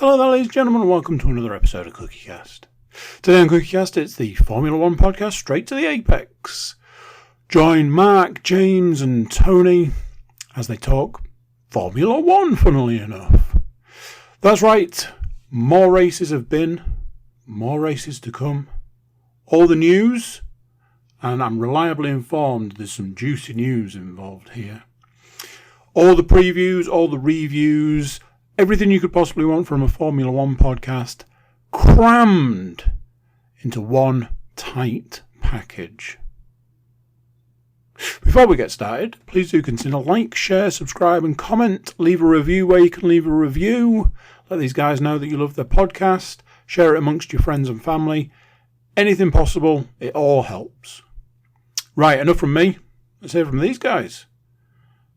Hello there, ladies and gentlemen, and welcome to another episode of CookieCast. Today on CookieCast, it's the Formula One podcast, straight to the apex. Join Mark, James, and Tony as they talk Formula One, funnily enough. That's right, more races have been, more races to come, all the news, and I'm reliably informed there's some juicy news involved here. All the previews, all the reviews, everything you could possibly want from a Formula One podcast, crammed into one tight package. Before we get started, please do consider like, share, subscribe and comment. Leave a review where you can leave a review. Let these guys know that you love their podcast. Share it amongst your friends and family. Anything possible, it all helps. Right, enough from me. Let's hear from these guys.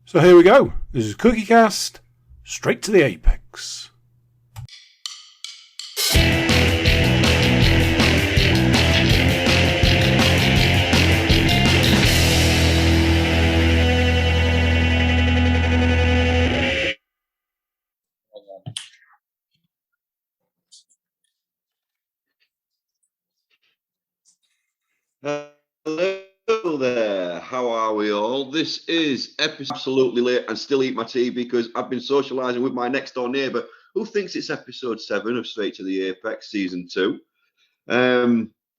So here we go. This is CookieCast. Straight to the apex. Hello there, how are we all? This is episode absolutely late and still eat my tea because I've been socialising with my next door neighbour who thinks it's episode 7 of Straight to the Apex season 2.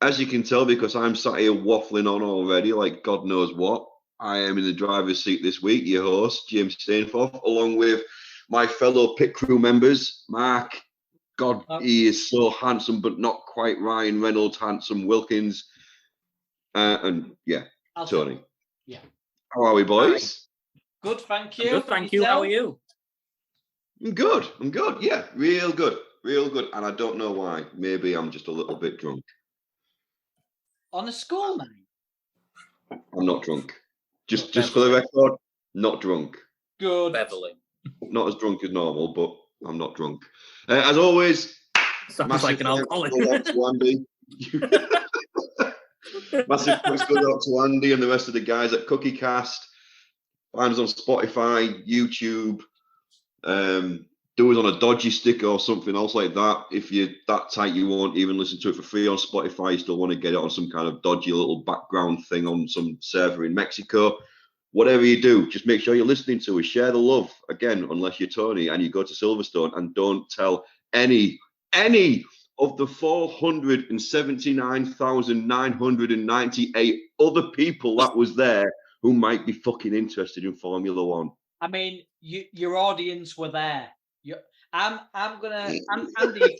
As you can tell, because I'm sat here waffling on already like God knows what, I am in the driver's seat this week, your host, James Stainforth, along with my fellow pit crew members, Mark, God, he is so handsome but not quite Ryan Reynolds handsome, Wilkins, and yeah, Tony. Yeah. How are we, boys? Good, thank you. Good, thank you. How are you? I'm good. Yeah, real good. And I don't know why. Maybe I'm just a little bit drunk. On a school night? I'm not drunk. Just for the record, not drunk. Good. Beverly. Not as drunk as normal, but I'm not drunk. As always, sounds like an alcoholic. Massive thanks go out to Andy and the rest of the guys at CookieCast. Find us on Spotify, YouTube. Do us on a dodgy stick or something else like that. If you're that tight, you won't even listen to it for free on Spotify. You still want to get it on some kind of dodgy little background thing on some server in Mexico. Whatever you do, just make sure you're listening to us. Share the love. Again, unless you're Tony and you go to Silverstone, and don't tell any of the 479,998 other people that was there who might be fucking interested in Formula One. I mean, your audience were there. I'm gonna, Andy,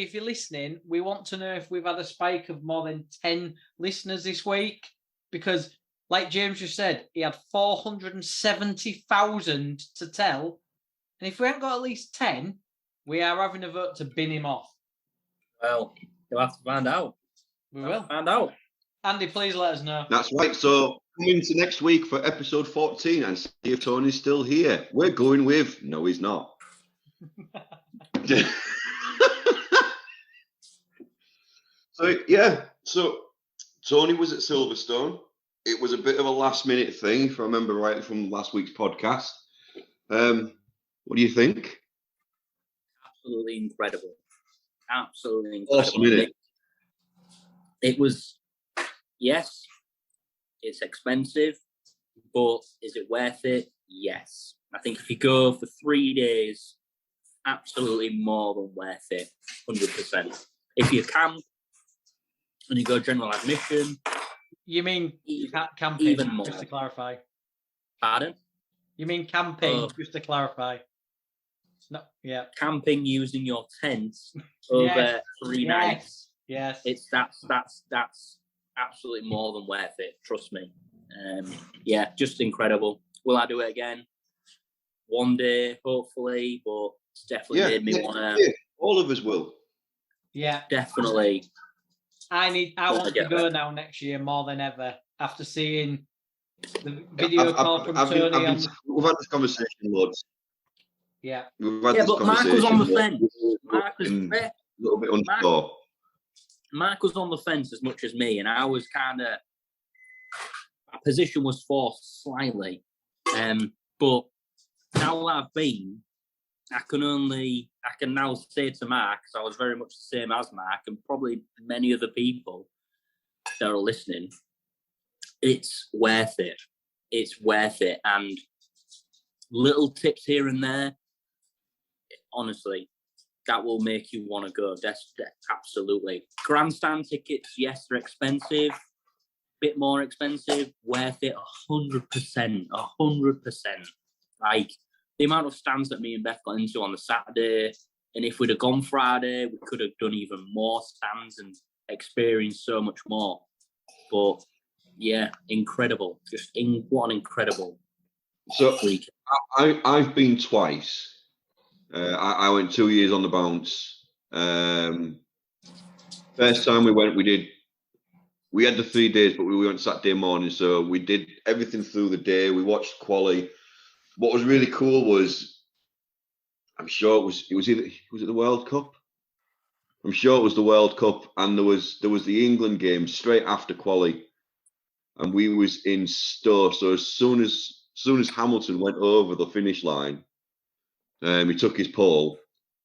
if you're listening, we want to know if we've had a spike of more than 10 listeners this week, because, like James just said, he had 470,000 to tell, and if we haven't got at least 10, we are having a vote to bin him off. Well, you'll have to find out. We will find out. Andy, please let us know. That's right. So come into next week for episode 14 and see if Tony's still here. We're going with no, he's not. So Tony was at Silverstone. It was a bit of a last minute thing, if I remember right from last week's podcast. What do you think? Absolutely incredible. Awesome, isn't it? It was, yes, it's expensive, but is it worth it? Yes. I think if you go for 3 days, absolutely more than worth it, 100%. If you camp and you go general admission, you mean camping? Even more. Just to clarify. Pardon? You mean camping? Just to clarify. No, yeah. Camping using your tent over 3 nights. Yes. That's absolutely more than worth it. Trust me. Yeah, just incredible. Will I do it again? One day, hopefully, but it's definitely made me want to. Yeah, all of us will. Yeah, definitely. I want to go now next year more than ever after seeing the video call from Tony. We've had this conversation loads. Yeah. But Mark was on the fence. Mark was a little bit unsure. Mark was on the fence as much as me, and I was kind of. My position was forced slightly, but now I've been, I can now say to Mark, because I was very much the same as Mark, and probably many other people that are listening, it's worth it. It's worth it. And little tips here and there, honestly, that will make you want to go. That's absolutely. Grandstand tickets, yes, they're expensive. Bit more expensive. Worth it, 100%. 100%. Like, the amount of stands that me and Beth got into on the Saturday, and if we'd have gone Friday, we could have done even more stands and experienced so much more. But, yeah, incredible. What an incredible week. I've been twice. I went 2 years on the bounce. First time we went, we had the 3 days, but we went Saturday morning, so we did everything through the day. We watched quali. What was really cool was, I'm sure was it the World Cup? I'm sure it was the World Cup, and there was the England game straight after quali, and we was in Stowe. So as soon as Hamilton went over the finish line, he took his pole.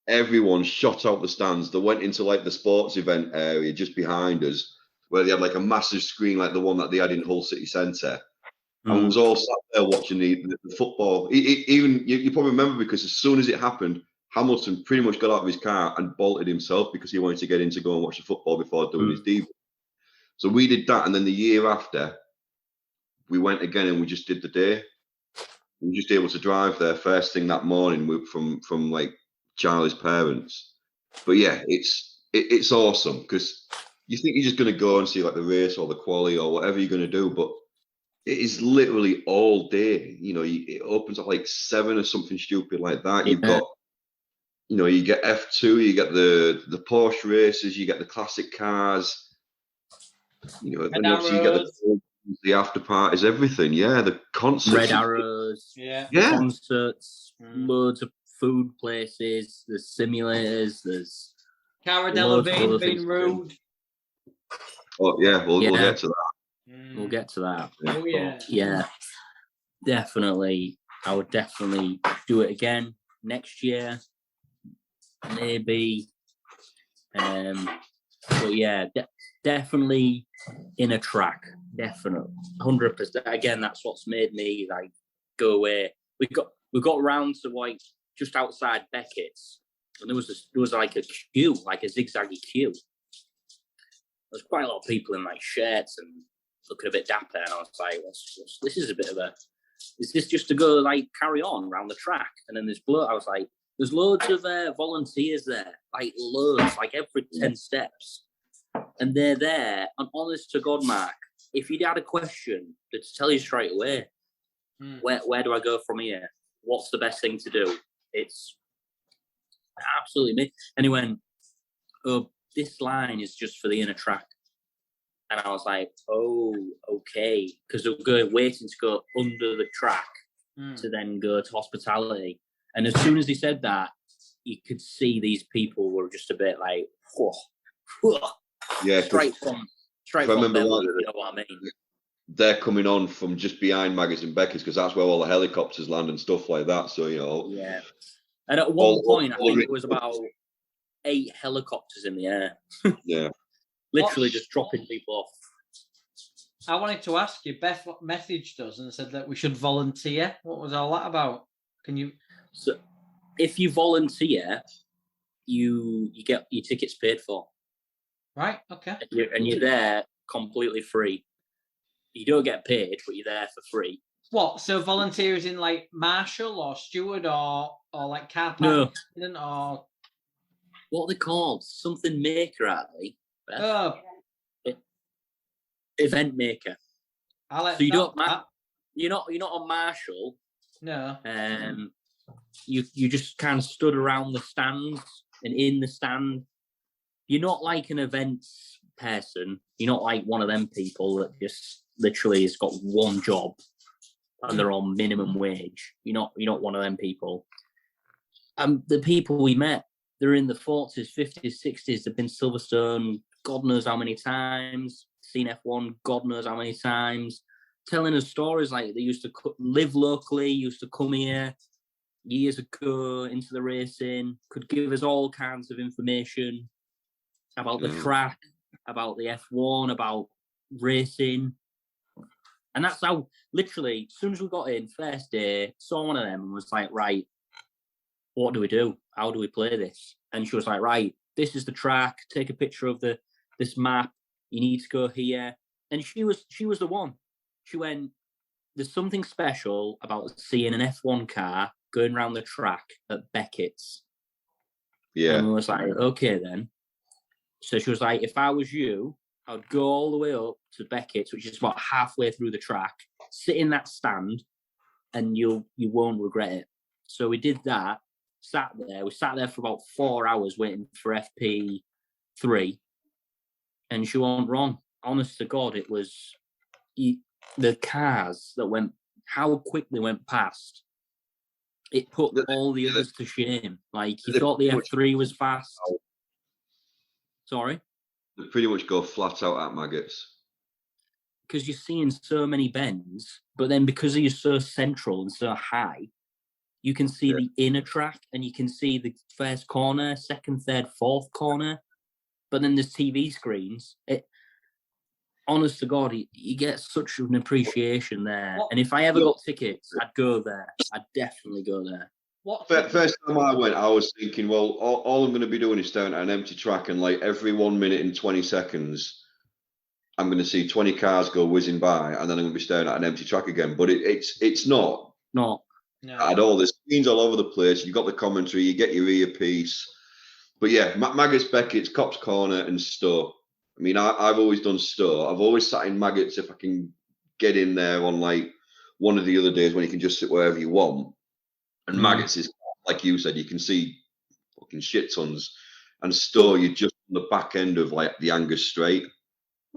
Everyone shot out the stands. They went into like the sports event area just behind us, where they had like a massive screen like the one that they had in Hull City Centre. And was all sat there watching the football. Even you probably remember, because as soon as it happened, Hamilton pretty much got out of his car and bolted himself because he wanted to get in to go and watch the football before doing his debut. So we did that, and then the year after, we went again and we just did the day. We were just able to drive there first thing that morning from like Charlie's parents. But yeah, it's awesome, because you think you're just going to go and see like the race or the quali or whatever you're going to do, but it is literally all day. You know, it opens at like 7 or something stupid like that. You've got, you get F2, you get the Porsche races, you get the classic cars, and obviously you get the after parties, everything. Yeah, the concerts. Red Arrows. Yeah. Concerts, loads of food places, there's simulators, there's Cara Delevingne being rude. Oh yeah, we'll get to that. We'll get to that. Oh yeah. But, yeah, definitely. I would definitely do it again next year, maybe. But yeah, definitely in a track. Definitely, 100%. Again, that's what's made me like go away. We got round to like just outside Beckett's, and there was like a queue, like a zigzaggy queue. There's quite a lot of people in like shirts and looking a bit dapper, and I was like, this is a bit of is this just to go like carry on around the track? And then I was like, there's loads of volunteers there, like loads, like every 10 steps, and they're there. And honest to God, Mark, if you'd had a question, they'd tell you straight away, where do I go from here? What's the best thing to do? It's absolutely me. And he went, oh, this line is just for the inner track. And I was like, oh, okay. Because we're waiting to go under the track to then go to hospitality. And as soon as he said that, you could see these people were just a bit like, yeah, straight from Beverly, you know what I mean? They're coming on from just behind Magazine Beckett's, because that's where all the helicopters land and stuff like that. So, Yeah. And at one point, I think it was about 8 helicopters in the air. Yeah. Literally just dropping people off. I wanted to ask you, Beth messaged us and said that we should volunteer. What was all that about? Can you? So, if you volunteer, you get your tickets paid for. Right. Okay. And you're there completely free. You don't get paid, but you're there for free. What? So volunteers in like marshal or steward or like car park no. or what are they called? Something maker, are they? Oh. Event maker. So you don't. You're not a marshal. No. You just kind of stood around the stands and in the stand. You're not like an events person. You're not like one of them people that just literally has got one job and they're on minimum wage. You're not one of them people. The people we met, they're in the 40s, 50s, 60s. They've been Silverstone God knows how many times, seen F1 God knows how many times, telling us stories like they used to live locally, used to come here, years ago into the racing, could give us all kinds of information about the track, about the F1, about racing. And that's how, literally, as soon as we got in, first day, saw one of them and was like, right, what do we do? How do we play this? And she was like, right, this is the track. Take a picture of this map. You need to go here. And she was the one. She went, there's something special about seeing an F1 car going around the track at Beckett's. Yeah. And I was like, okay then. So she was like, if I was you, I would go all the way up to Beckett's, which is about halfway through the track, sit in that stand, and you won't regret it. So we did that, sat there. We sat there for about 4 hours waiting for FP3, and she wasn't wrong. Honest to God, it was the cars that went, how quick they went past. It put all the others to shame. Like, you thought the F3 was fast. Sorry? They pretty much go flat out at maggots. Because you're seeing so many bends, but then because you're so central and so high, you can see the inner track and you can see the first corner, second, third, fourth corner. But then there's TV screens. Honest to God, you get such an appreciation there. And if I ever got tickets, I'd go there. I'd definitely go there. First time I went, I was thinking, well, all I'm going to be doing is staring at an empty track, and like every 1 minute and 20 seconds, I'm going to see 20 cars go whizzing by, and then I'm going to be staring at an empty track again. But it's not. No. At all. There's screens all over the place. You've got the commentary, you get your earpiece. But yeah, Maggots, Beckett's, Cops Corner, and Stowe. I mean, I've always done Stowe. I've always sat in Maggots if I can get in there on like one of the other days when you can just sit wherever you want. And Maggots is, like you said, you can see fucking shit tons. And Stowe, you're just on the back end of like the Angus Strait.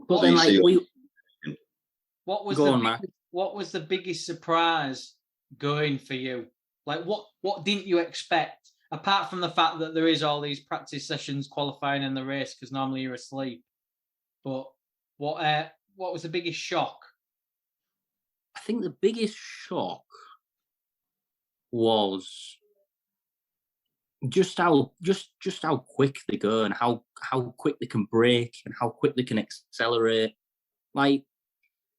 But then, like, what was the biggest surprise going for you? Like, what didn't you expect? Apart from the fact that there is all these practice sessions qualifying in the race, because normally you're asleep. But what was the biggest shock? I think the biggest shock was just how quick they go and how quick they can brake and how quick they can accelerate. Like,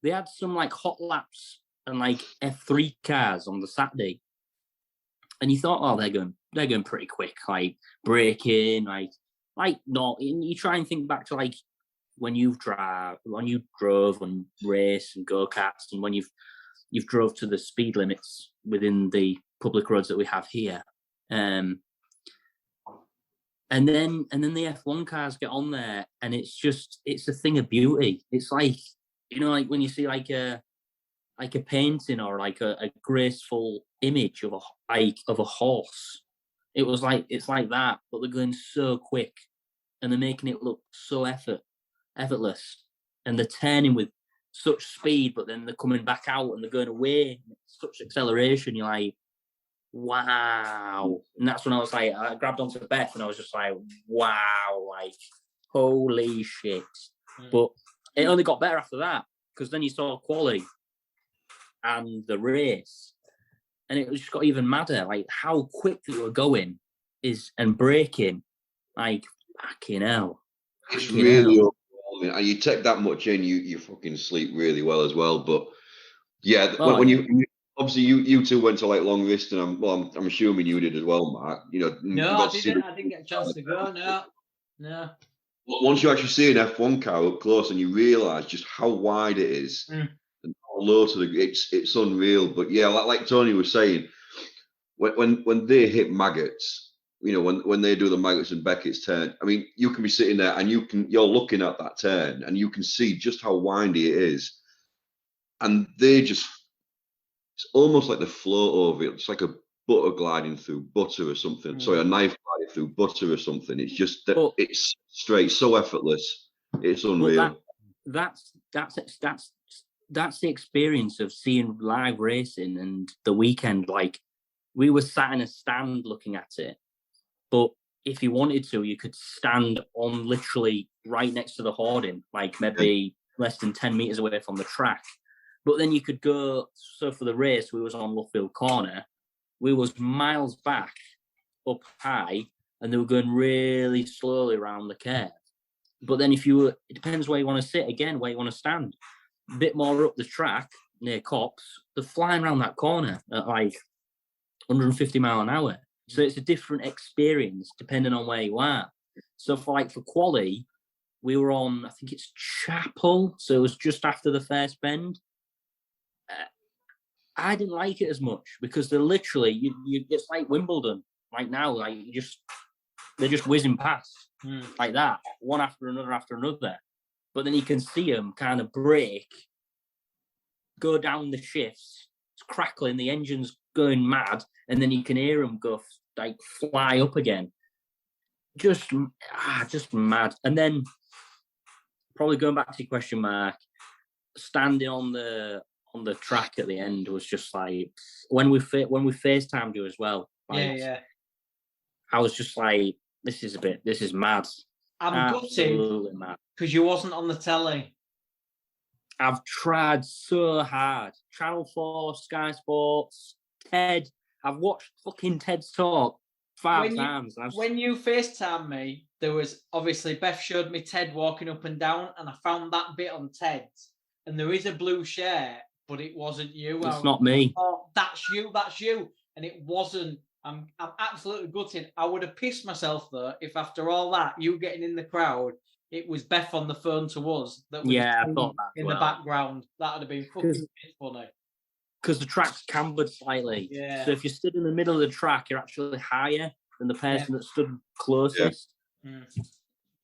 they had some like hot laps and like F3 cars on the Saturday, and you thought, oh, they're going pretty quick, like braking, like not. You try and think back to like when you drove and race and go karts, and when you've drove to the speed limits within the public roads that we have here, and then the F1 cars get on there, and it's a thing of beauty. It's like, you know, like when you see like a painting or like a graceful image of a horse. It's like that, but they're going so quick, and they're making it look so effortless, and they're turning with such speed, but then they're coming back out and they're going away. Such acceleration, you're like, wow. And that's when I was like, I grabbed onto Beth and I was just like, wow, like, holy shit. But it only got better after that, because then you saw quali and the race, and it just got even madder, like how quick they were going and braking, like, fucking hell. It's really overwhelming, and you take that much in, you fucking sleep really well as well. But yeah, when you obviously you two went to like Long List, and I'm assuming you did as well, Mark. You know, no, I didn't get a chance to go. No. Once you actually see an F1 car up close, and you realise just how wide it is and how low to it's unreal. But yeah, like Tony was saying, when they hit maggots, you know, when they do the Maggots and Beckett's turn, I mean, you can be sitting there and you're looking at that turn and you can see just how windy it is. And it's almost like the float over it. It's like a butter gliding through butter or something. Sorry, a knife gliding through butter or something. It's just that it's straight, so effortless. It's unreal. That's the experience of seeing live racing and the weekend. Like, we were sat in a stand looking at it. But if you wanted to, you could stand on literally right next to the hoarding, like maybe less than 10 meters away from the track. But then you could go, so for the race, we was on Luffield Corner, we was miles back, up high, and they were going really slowly around the curve. But then it depends where you want to sit again, where you want to stand. A bit more up the track, near Cops, they're flying around that corner at like 150 mile an hour. So it's a different experience depending on where you are. So for quali, we were on, I think it's Chapel, so it was just after the first bend. I didn't like it as much because they're literally, it's like Wimbledon right now. Like they're just whizzing past like that, one after another. But then you can see them kind of brake, go down the shifts. It's crackling, the engine's going mad, and then you can hear them go like fly up again. Just mad. And then probably going back to your question, Mark, standing on the track at the end was just like when we FaceTimed you as well. Like, yeah. I was just like, this is mad. I'm gutted mad because you wasn't on the telly. I've tried so hard. Channel 4, Sky Sports, Ted. I've watched fucking Ted's talk 5 times. When you FaceTimed me, there was obviously Beth showed me Ted walking up and down, and I found that bit on Ted's, and there is a blue shirt, but it wasn't you. It's not me. Oh, that's you, and it wasn't. I'm absolutely gutted. I would have pissed myself though if after all that, you getting in the crowd, it was Beth on the phone to us that was I thought that in the background. That would have been fucking funny. Because the track's cambered slightly. Yeah. So if you stood in the middle of the track, you're actually higher than the person that stood closest. Yeah.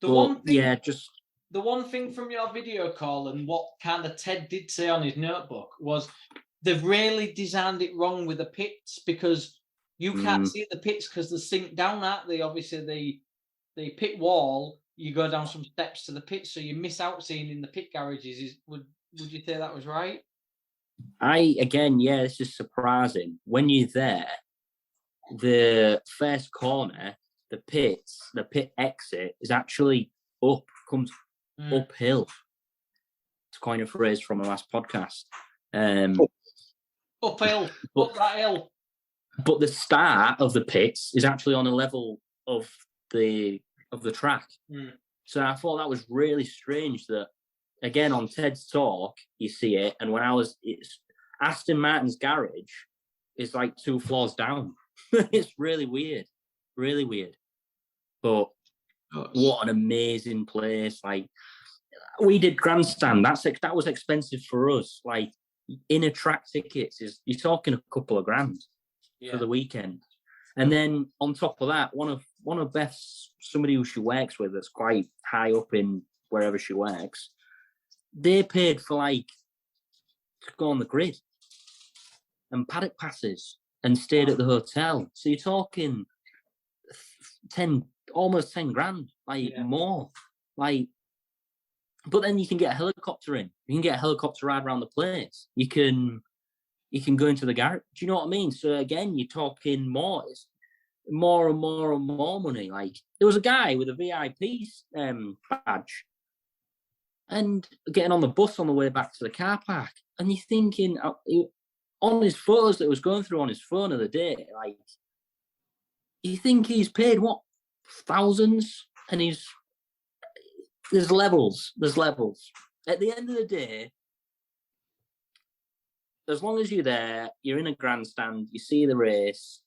The one thing from your video call and what kind of Ted did say on his notebook was they've really designed it wrong with the pits because you can't see the pits because they sink down, aren't they? Obviously, the pit wall, you go down some steps to the pit, so you miss out seeing in the pit garages. Would you say that was right? This is surprising. When you're there, the first corner, the pit exit is actually comes uphill. To coin a phrase from a last podcast. Uphill, up that hill. But the start of the pits is actually on a level of the track. So I thought that was really strange that, again, on Ted's talk, you see it. And when it's Aston Martin's garage is like 2 floors down. It's really weird. Really weird. But what an amazing place. Like, we did grandstand. That was expensive for us. Like, inner track tickets you're talking a couple of grand for the weekend. And then on top of that, one of Beth's, somebody who she works with that's quite high up in wherever she works, they paid for to go on the grid and paddock passes and stayed at the hotel. So you're talking almost 10 grand, more. But then you can get a helicopter in. You can get a helicopter ride around the place. You can go into the garage. Do you know what I mean? So again, you're talking more. It's more and more and more money. Like, there was a guy with a VIP badge and getting on the bus on the way back to the car park, and you're thinking on his photos that was going through on his phone of the day, like, you think he's paid what, thousands, and there's levels. At the end of the day, as long as you're there, you're in a grandstand, you see the race.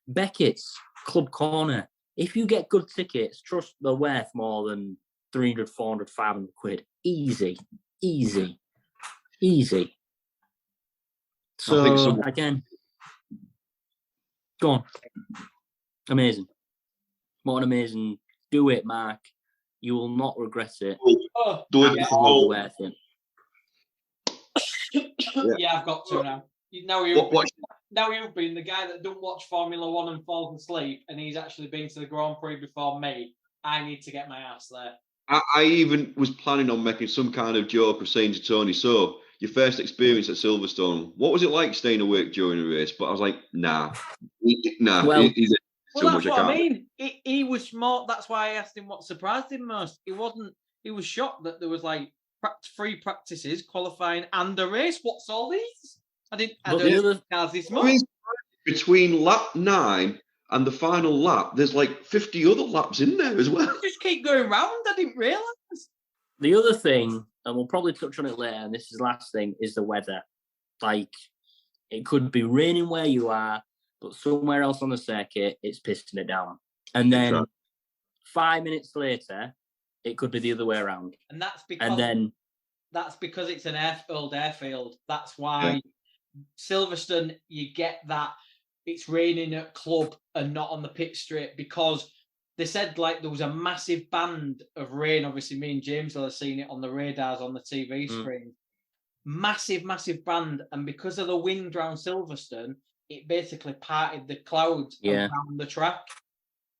Beckett's Club Corner. If you get good tickets, trust they're worth more than 300, 400, 500 quid. Easy. So, again, go on. Amazing. What an amazing. Do it, Mark. You will not regret it. Do it. Absolutely worth it. Yeah, I've got to now. Now you've been the guy that don't watch Formula One and falls asleep, and he's actually been to the Grand Prix before me. I need to get my ass there. I even was planning on making some kind of joke of saying to Tony, so your first experience at Silverstone, what was it like staying awake during a race? But I was like, nah. Well, that's what I mean. He was smart. That's why I asked him what surprised him most. He was shocked that there was 3 practices, qualifying and a race. What's all these? I don't know cars this much. between lap 9 and the final lap, there's like 50 other laps in there as well. Just keep going round. I didn't realise. The other thing, and we'll probably touch on it later, and this is the last thing, is the weather. Like, it could be raining where you are, but somewhere else on the circuit, it's pissing it down. And then 5 minutes later, it could be the other way around. And that's because it's an old airfield. That's why Silverstone, you get that it's raining at club and not on the pit straight, because they said like there was a massive band of rain. Obviously, me and James will have seen it on the radars on the TV screen. Massive band. And because of the wind around Silverstone, it basically parted the clouds around the track.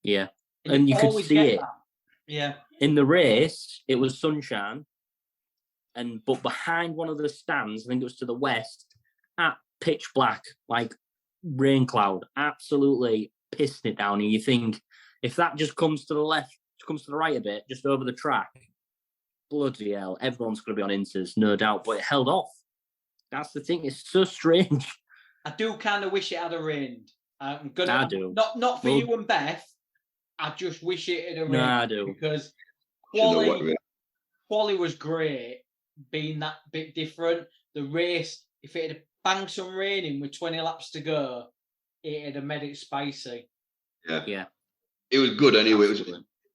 Yeah. And you could see it. That. Yeah. In the race, it was sunshine. But behind one of the stands, I think it was to the west, at pitch black, like rain cloud, absolutely pissing it down. And you think, if that just comes to the left, comes to the right a bit, just over the track, bloody hell, everyone's going to be on Inters, no doubt. But it held off. That's the thing. It's so strange. I do kind of wish it had rained. I do. Not for you and Beth. I just wish it had rained. No, I do. Because quali was great, being that bit different. The race, if it had banged some rain in with 20 laps to go, it had made it spicy. Yeah. It was good anyway.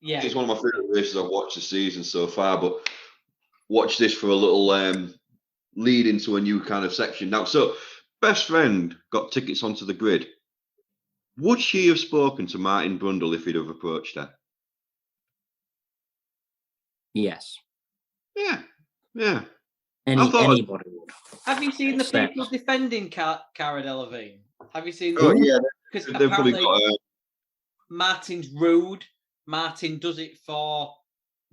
Yeah. It's one of my favourite races I've watched this season so far, but watch this for a little lead into a new kind of section. Now, so best friend got tickets onto the grid. Would she have spoken to Martin Brundle if he'd have approached her? Yes. Yeah. Anybody would. Have you seen the people defending Cara Delevingne? Have you seen? Oh, yeah. Because They've probably got Martin's rude. Martin does it for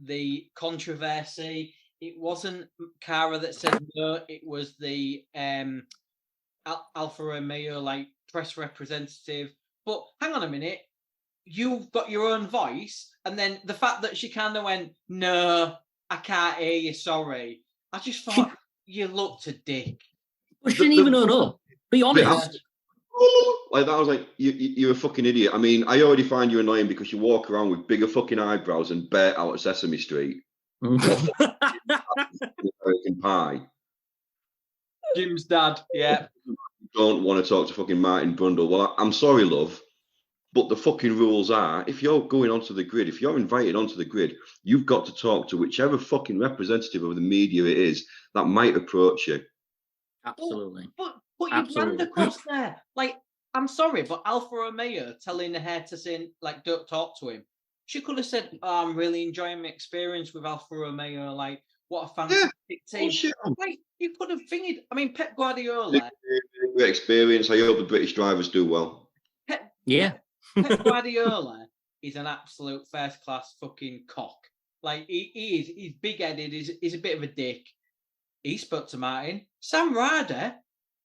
the controversy. It wasn't Cara that said no. It was the Alfa Romeo like press representative. But hang on a minute, you've got your own voice, and then the fact that she kind of went, "No, I can't hear you. Sorry." I just thought you looked a dick. But she didn't even own up. Be honest. Like that, I was like, you're a fucking idiot. I mean, I already find you annoying because you walk around with bigger fucking eyebrows and bare out at Sesame Street. American Pie. Jim's dad, yeah. Don't want to talk to fucking Martin Brundle. Well, I'm sorry, love, but the fucking rules are, if you're going onto the grid, if you're invited onto the grid, you've got to talk to whichever fucking representative of the media it is that might approach you. Absolutely. But you ran across there. Like, I'm sorry, but Alfa Romeo telling her to say, like, don't talk to him. She could have said, oh, I'm really enjoying my experience with Alfa Romeo. Like, what a fantastic team. Like, you could have fingered. I mean, Pep Guardiola. Great experience. I hope the British drivers do well. Pep Guardiola is an absolute first-class fucking cock. Like, he is. He's big-headed. He's a bit of a dick. He spoke to Martin. Sam Ryder,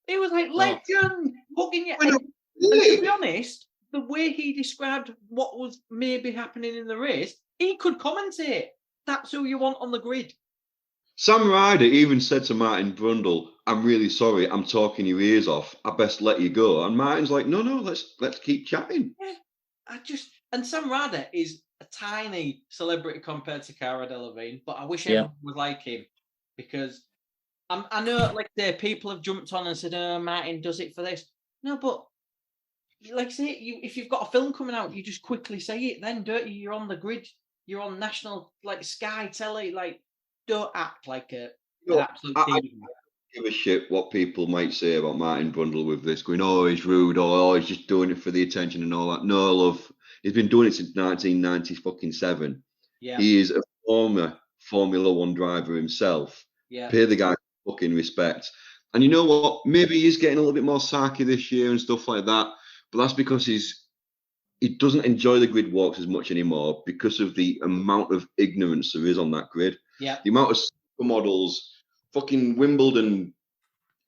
he was like, legend, hugging you. And to be honest, the way he described what was maybe happening in the race, he could commentate. That's who you want on the grid. Sam Ryder even said to Martin Brundle, I'm really sorry, I'm talking your ears off. I best let you go. And Martin's like, no, let's keep chatting. Yeah, and Sam Ryder is a tiny celebrity compared to Cara Delevingne, but I wish everyone was like him, because I know, like, people have jumped on and said, oh, Martin does it for this. No, but, like, say, if you've got a film coming out, you just quickly say it then, don't you? You're on the grid. You're on national, like, Sky Telly. Like, don't act like an absolute diva. I don't give a shit what people might say about Martin Brundle with this, going, oh, he's rude, or oh, he's just doing it for the attention and all that. No, love. He's been doing it since 1997. Yeah. He is a former Formula One driver himself. Yeah. Pay the guy fucking respect. And you know what? Maybe he's getting a little bit more sarky this year and stuff like that. But that's because he doesn't enjoy the grid walks as much anymore because of the amount of ignorance there is on that grid. Yeah. The amount of supermodels, fucking Wimbledon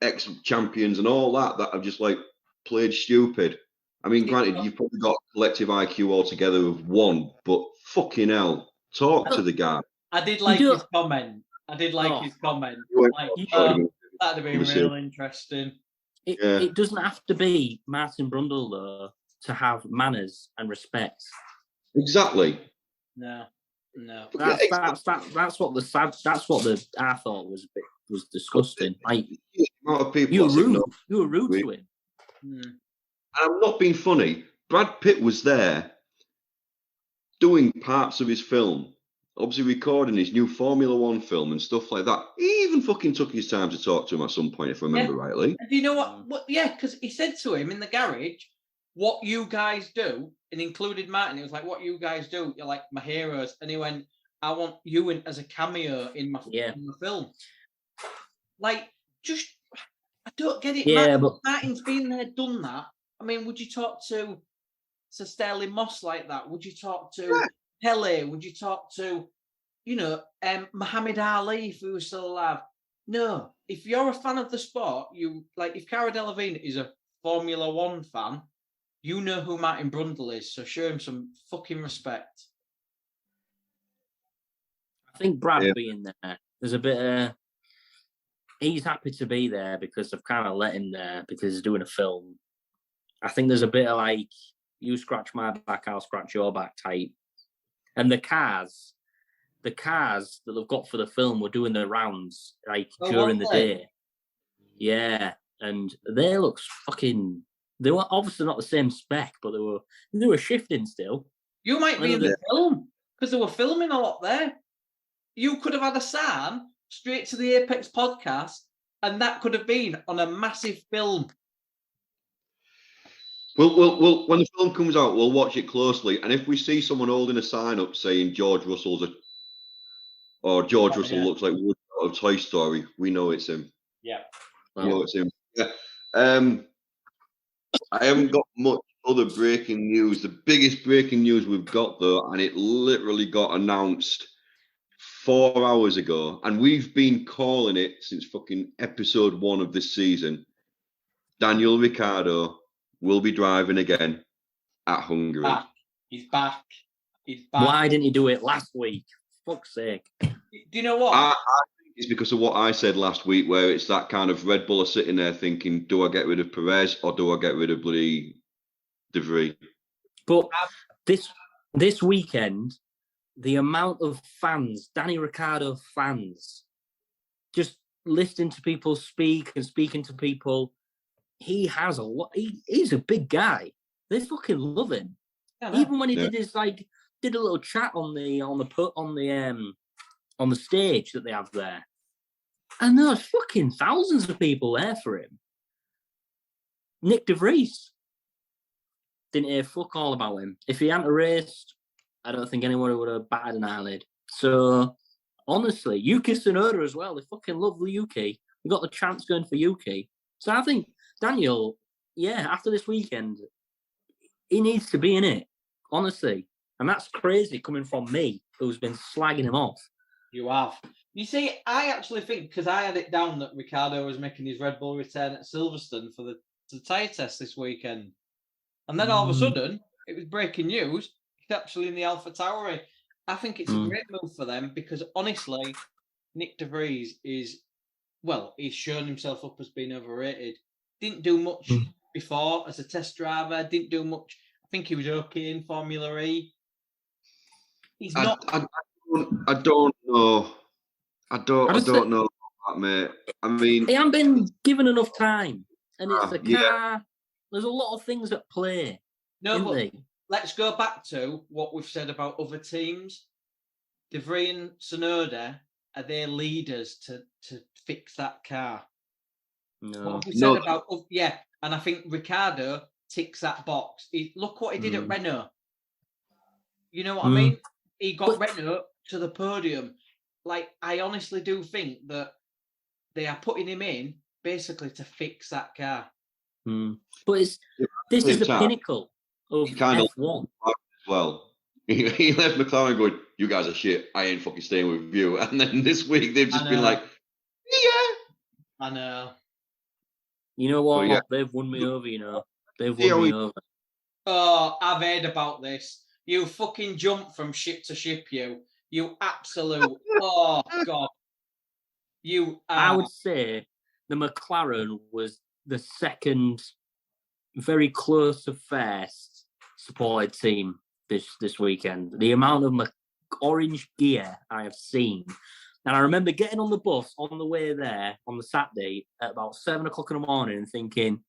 ex-champions and all that have just like played stupid. I mean, granted, you've probably got collective IQ altogether of one, but fucking hell, talk to the guy. I did like his comment. His comment. Like, that'd have been real interesting. It doesn't have to be Martin Brundle, though, to have manners and respect. Exactly. No. That's what I thought was disgusting. Like, The amount of people you that's were rude to him. And I'm not being funny. Brad Pitt was there doing parts of his film, obviously recording his new Formula One film and stuff like that. He even fucking took his time to talk to him at some point, if I remember rightly. And do you know what? Yeah, because he said to him in the garage, "What you guys do," and included Martin. He was like, "What you guys do? You're like my heroes." And he went, "I want you in as a cameo in my film." Like, just I don't get it. Yeah, Martin's been there, done that. I mean, would you talk to Sir Sterling Moss like that? Would you talk to Pele? Would you talk to, Muhammad Ali if he was still alive? No. If you're a fan of the sport, if Cara Delevingne is a Formula One fan, you know who Martin Brundle is, so show him some fucking respect. I think Brad being there, there's a bit of... He's happy to be there because I've kind of let him there because he's doing a film. I think there's a bit of like, you scratch my back, I'll scratch your back type. And the cars that they've got for the film were doing their rounds during the day. Yeah, and they look fucking... They were obviously not the same spec, but they were shifting still. You might be in the film because they were filming a lot there. You could have had a Sam straight to the Apex podcast, and that could have been on a massive film. Well, when the film comes out, we'll watch it closely, and if we see someone holding a sign up saying George Russell looks like Woody out of Toy Story, we know it's him. Yeah, we know it's him. Yeah. I haven't got much other breaking news. The biggest breaking news we've got, though, and it literally got announced 4 hours ago, and we've been calling it since fucking episode 1 of this season. Daniel Ricciardo will be driving again at Hungary. He's back. Why didn't he do it last week? Fuck's sake. Do you know what? I think it's because of what I said last week, where it's that kind of Red Bull are sitting there thinking, do I get rid of Perez or do I get rid of bloody De Vries? But this weekend, the amount of fans, Danny Ricciardo fans, just listening to people speak and speaking to people, he has a lot. He's a big guy. They fucking love him. Even when he did his did a little chat on the stage that they have there, and there was fucking thousands of people there for him. Nick De Vries didn't hear fuck all about him. If he hadn't raced, I don't think anyone would have batted an eyelid. So, honestly, Yuki Tsunoda as well. They fucking love the Yuki. We got the chance going for Yuki. So I think Daniel, after this weekend, he needs to be in it, honestly. And that's crazy coming from me, who's been slagging him off. You have. You see, I actually think, because I had it down that Ricciardo was making his Red Bull return at Silverstone for the tyre test this weekend. And then all of a sudden, it was breaking news. He's actually in the Alpha Tauri. I think it's a great move for them because, honestly, Nick De Vries he's shown himself up as being overrated. Didn't do much before as a test driver. Didn't do much. I think he was okay in Formula E. He's not. I don't know. I don't know that, mate. I mean, he hasn't been given enough time, and it's a car. Yeah. There's a lot of things at play. No, but let's go back to what we've said about other teams. De Vries and Tsunoda, are they leaders to fix that car? No. What we said about and I think Ricciardo ticks that box. Look what he did at Renault. You know what I mean? He got Renault to the podium. Like, I honestly do think that they are putting him in basically to fix that car. But this is the pinnacle of F1. As well. He left McLaren going, you guys are shit. I ain't fucking staying with you. And then this week they've just been like, yeah. I know. You know what? They've won me over, you know. They've won me over. Oh, I've heard about this. You fucking jump from ship to ship, you. You absolute... oh, God. You are... I would say the McLaren was the second very close to first supported team this weekend. The amount of orange gear I have seen. And I remember getting on the bus on the way there on the Saturday at about 7 o'clock in the morning and thinking,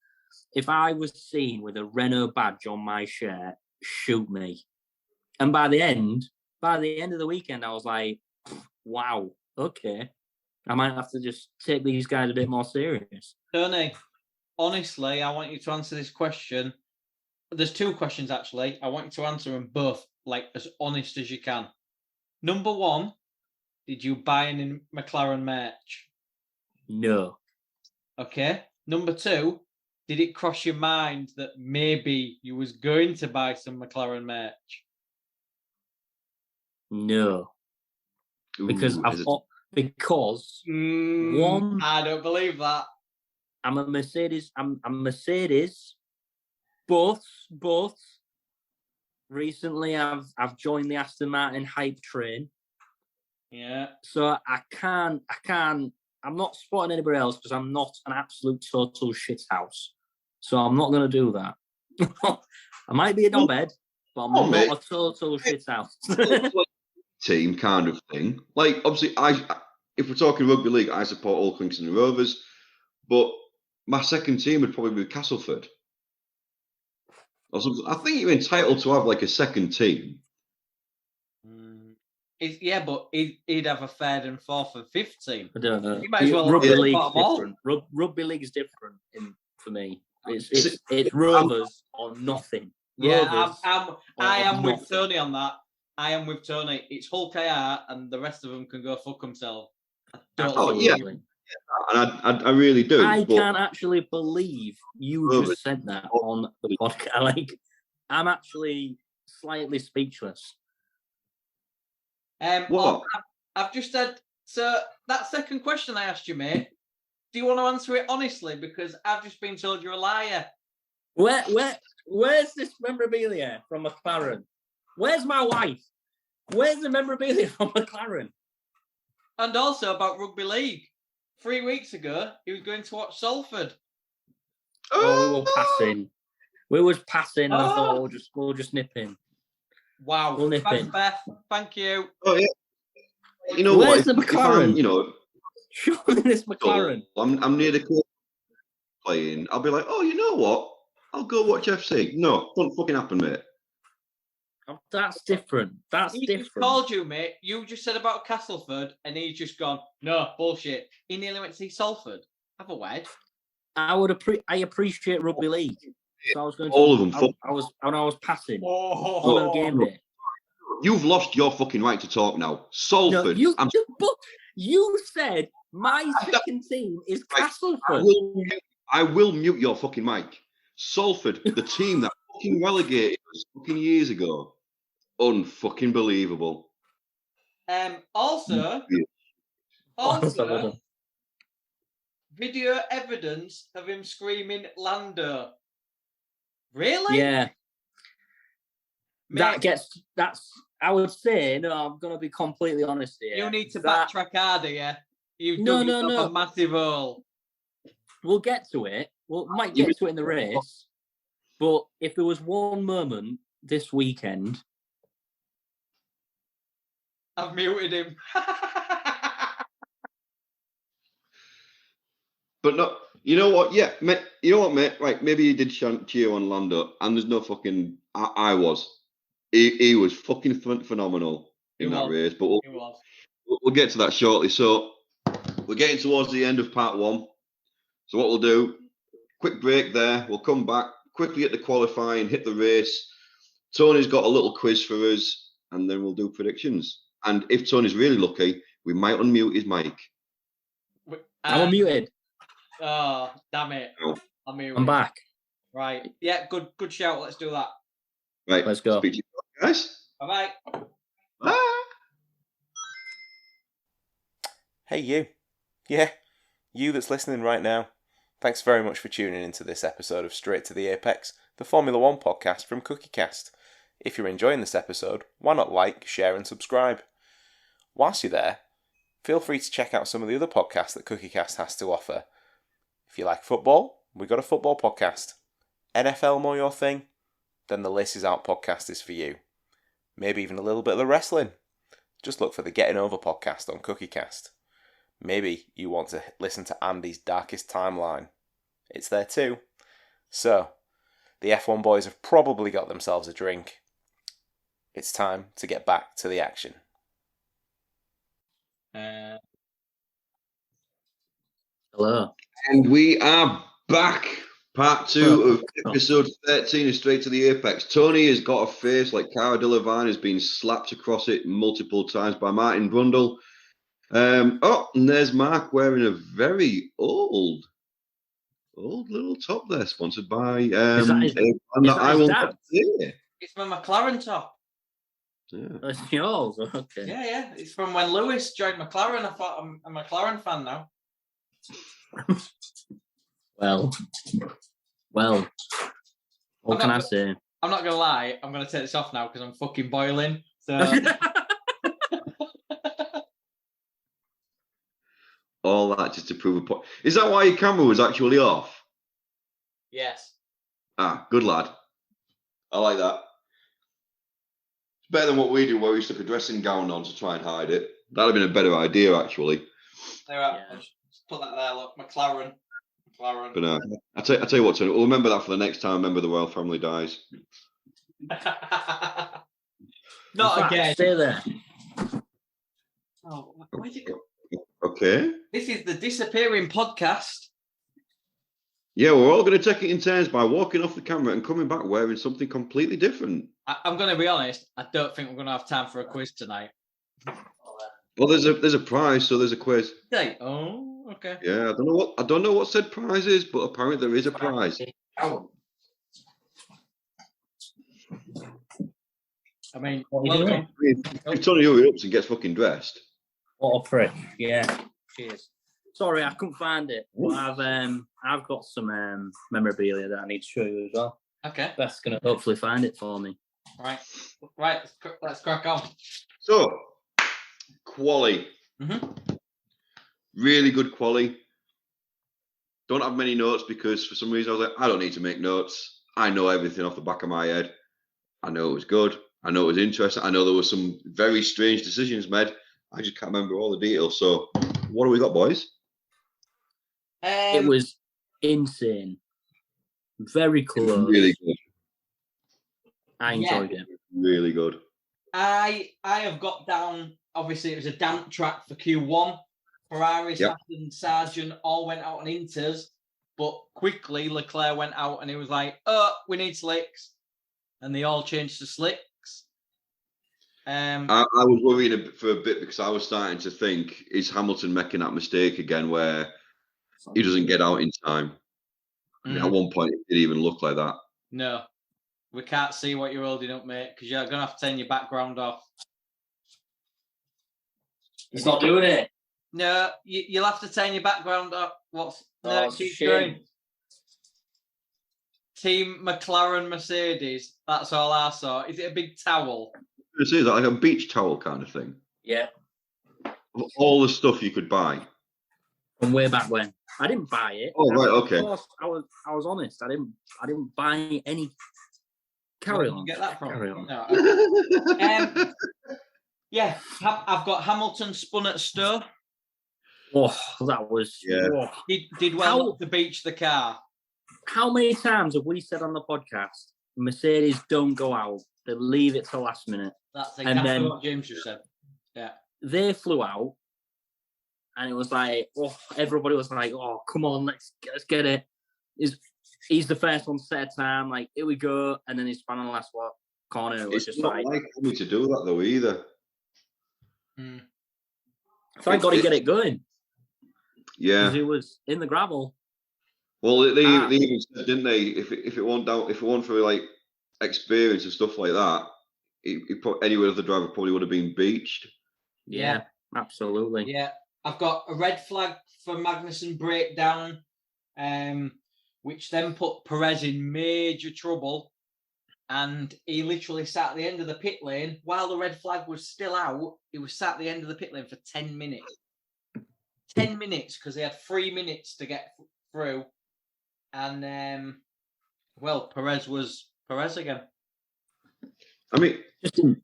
if I was seen with a Renault badge on my shirt, shoot me. And by the end of the weekend, I was like, wow, okay. I might have to just take these guys a bit more serious. Tony, honestly, I want you to answer this question. There's 2 questions, actually. I want you to answer them both, like, as honest as you can. Number 1, did you buy any McLaren merch? No. Okay. Number 2, did it cross your mind that maybe you was going to buy some McLaren merch? No. Because one, I don't believe that. I'm a Mercedes. I'm Mercedes. But recently I've joined the Aston Martin hype train. Yeah. So I can't. I'm not spotting anybody else because I'm not an absolute total shithouse. So I'm not going to do that. I might be a knobhead, but I'm not a total shithouse. Team kind of thing. Like, obviously, if we're talking rugby league, I support all Kingston Rovers, but my second team would probably be Castleford. Or something. I think you're entitled to have like a second team. Yeah, but he'd have a third and fourth and fifth team. I don't know. You might as well rugby league's different. Rugby league's different for me. It's Rovers or nothing. Yeah, I am with Tony on that. I am with Tony. It's Hull KR and the rest of them can go fuck themselves. Absolutely. And I really do. I can't actually believe you just said that on the podcast. Like, I'm actually slightly speechless. What? I've just said, so that second question I asked you, mate, do you want to answer it honestly? Because I've just been told you're a liar. Where's this memorabilia from McLaren? Where's my wife? Where's the memorabilia from McLaren? And also about rugby league. 3 weeks ago, he was going to watch Salford. We were passing. We was passing, and I thought we'll just nip in. Wow. We'll nip Thanks, in. Beth. Thank you. Oh, yeah. You know Where's what? the McLaren? Surely this McLaren. I'm near the court playing. I'll be like, oh, you know what? I'll go watch FC. No, don't fucking happen, mate. That's different. He just called you, mate. You just said about Castleford, and he's just gone, no, bullshit. He nearly went to see Salford. Have a wed. I appreciate rugby league. So I was going to, all of them. I was passing on a game day. You've lost your fucking right to talk now. Salford. No, but you said my second team is Castleford. I will mute your fucking mic. Salford, the team that fucking relegated us fucking years ago. Unfucking believable. Also, video evidence of him screaming Lando. Really? Yeah. Mate, I would say, no, I'm going to be completely honest here. You need to backtrack harder, yeah? You've done a massive hole. We'll get to it. We might get to it in the race. But if there was one moment this weekend... I've muted him. But no, you know what? Yeah, mate, you know what, mate? Right, maybe you did cheer on Lando, and there's no fucking... I was. He was fucking phenomenal in that race, but we'll get to that shortly. So we're getting towards the end of part 1. So what we'll do, quick break there. We'll come back, quickly get the qualifying, hit the race. Tony's got a little quiz for us, and then we'll do predictions. And if Tony's really lucky, we might unmute his mic. I'm unmuted. Oh, damn it. I'm back. Right. Yeah, good shout. Let's do that. Right. Let's go. Speak to you guys. Bye-bye. Bye. Hey, you. Yeah, you that's listening right now. Thanks very much for tuning into this episode of Straight to the Apex, the Formula 1 podcast from CookieCast. If you're enjoying this episode, why not like, share and subscribe? Whilst you're there, feel free to check out some of the other podcasts that CookieCast has to offer. If you like football, we got a football podcast. NFL more your thing? Then the Laces Out podcast is for you. Maybe even a little bit of the wrestling. Just look for the Getting Over podcast on CookieCast. Maybe you want to listen to Andy's Darkest Timeline. It's there too. So, the F1 boys have probably got themselves a drink. It's time to get back to the action. Hello. And we are back. Part 2 of episode 13 of Straight to the Apex. Tony has got a face like Cara Delevingne has been slapped across it multiple times by Martin Brundle. And there's Mark wearing a very old little top there, sponsored by Is that his dad? It's my McLaren top. Yeah. That's yours. Okay. Yeah. It's from when Lewis joined McLaren. I thought I'm a McLaren fan now. Well. What can I say? I'm not gonna lie. I'm gonna take this off now because I'm fucking boiling. So. All that just to prove a point. Is that why your camera was actually off? Yes. Ah, good lad. I like that. It's better than what we do, where we used to put a dressing gown on to try and hide it. That'd have been a better idea, actually. There we are. Just put that there. Look, McLaren. But no, I tell you what, Tony. We'll remember that for the next time a member of the royal family dies. Not again. Stay there. Oh, where'd you go? Okay. This is the disappearing podcast. Yeah, we're all going to take it in turns by walking off the camera and coming back wearing something completely different. I'm going to be honest. I don't think we're going to have time for a quiz tonight. Well, there's a prize, so there's a quiz. Oh, okay. Yeah, I don't know what said prize is, but apparently there is a prize. I mean, welcome. If Tony hurry up and gets fucking dressed. What a prick. Yeah. Cheers. Sorry, I couldn't find it. But I've got some memorabilia that I need to show you as well. Okay. Beth's gonna hopefully find it for me. Right. Let's crack on. So, quali. Mm-hmm. Really good quali. Don't have many notes because for some reason I was like, I don't need to make notes. I know everything off the back of my head. I know it was good. I know it was interesting. I know there were some very strange decisions made. I just can't remember all the details. So, what do we got, boys? It was insane. Very close. Really good. I enjoyed it. Really good. I have got down. Obviously, it was a damp track for Q1. Ferrari, Aston, Sargent all went out on Inters, but quickly Leclerc went out and he was like, "Oh, we need slicks," and they all changed to slicks. I was worrying for a bit because I was starting to think, is Hamilton making that mistake again where he doesn't get out in time? At one point, it didn't even look like that. No, we can't see what you're holding up, mate, because you're going to have to turn your background off. He's not doing it. No, you'll have to turn your background off. Keep shame. going. Team McLaren Mercedes. That's all I saw. Is it a big towel? Is that like a beach towel kind of thing? Yeah. All the stuff you could buy. From way back when. I didn't buy it. Oh, right, okay. I was honest. I didn't buy any. Carry on. Get that from? Carry on. No, yeah, I've got Hamilton spun at Stowe. Oh, that was. Yeah. Oh. Did well not to beach the car. How many times have we said on the podcast, Mercedes don't go out, they leave it till last minute? That's exactly what James just said. Yeah. They flew out, and it was like, oh, everybody was like, oh, come on, let's get it. He's the first one to set a time, like, here we go, and then he spun on the last corner. It was it's just not like me to do that though either. Thank God he get it going. Yeah. Because he was in the gravel. Well, they even said, didn't they? If it weren't for like experience and stuff like that, any other driver probably would have been beached. Yeah, absolutely. Yeah, I've got a red flag for Magnussen breakdown, which then put Perez in major trouble, and he literally sat at the end of the pit lane while the red flag was still out. He was sat at the end of the pit lane for 10 minutes. 10 minutes because they had 3 minutes to get through. And well, Perez was Perez again. I mean, Just in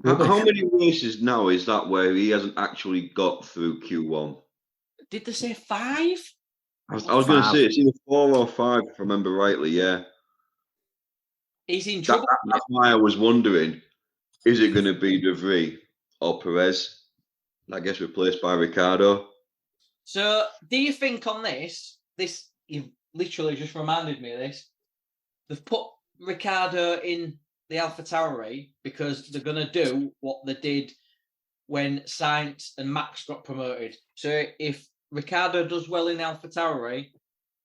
how many races now is that where he hasn't actually got through Q1? Did they say 5? I was going to 5. say it's either 4 or 5, if I remember rightly. Yeah, He's in trouble. that's why I was wondering: is it going to be De Vries or Perez? I guess replaced by Ricardo. So, do you think on this? You've literally just reminded me of this. They've put Ricardo in the AlphaTauri because they're going to do what they did when Sainz and Max got promoted. So if Ricardo does well in AlphaTauri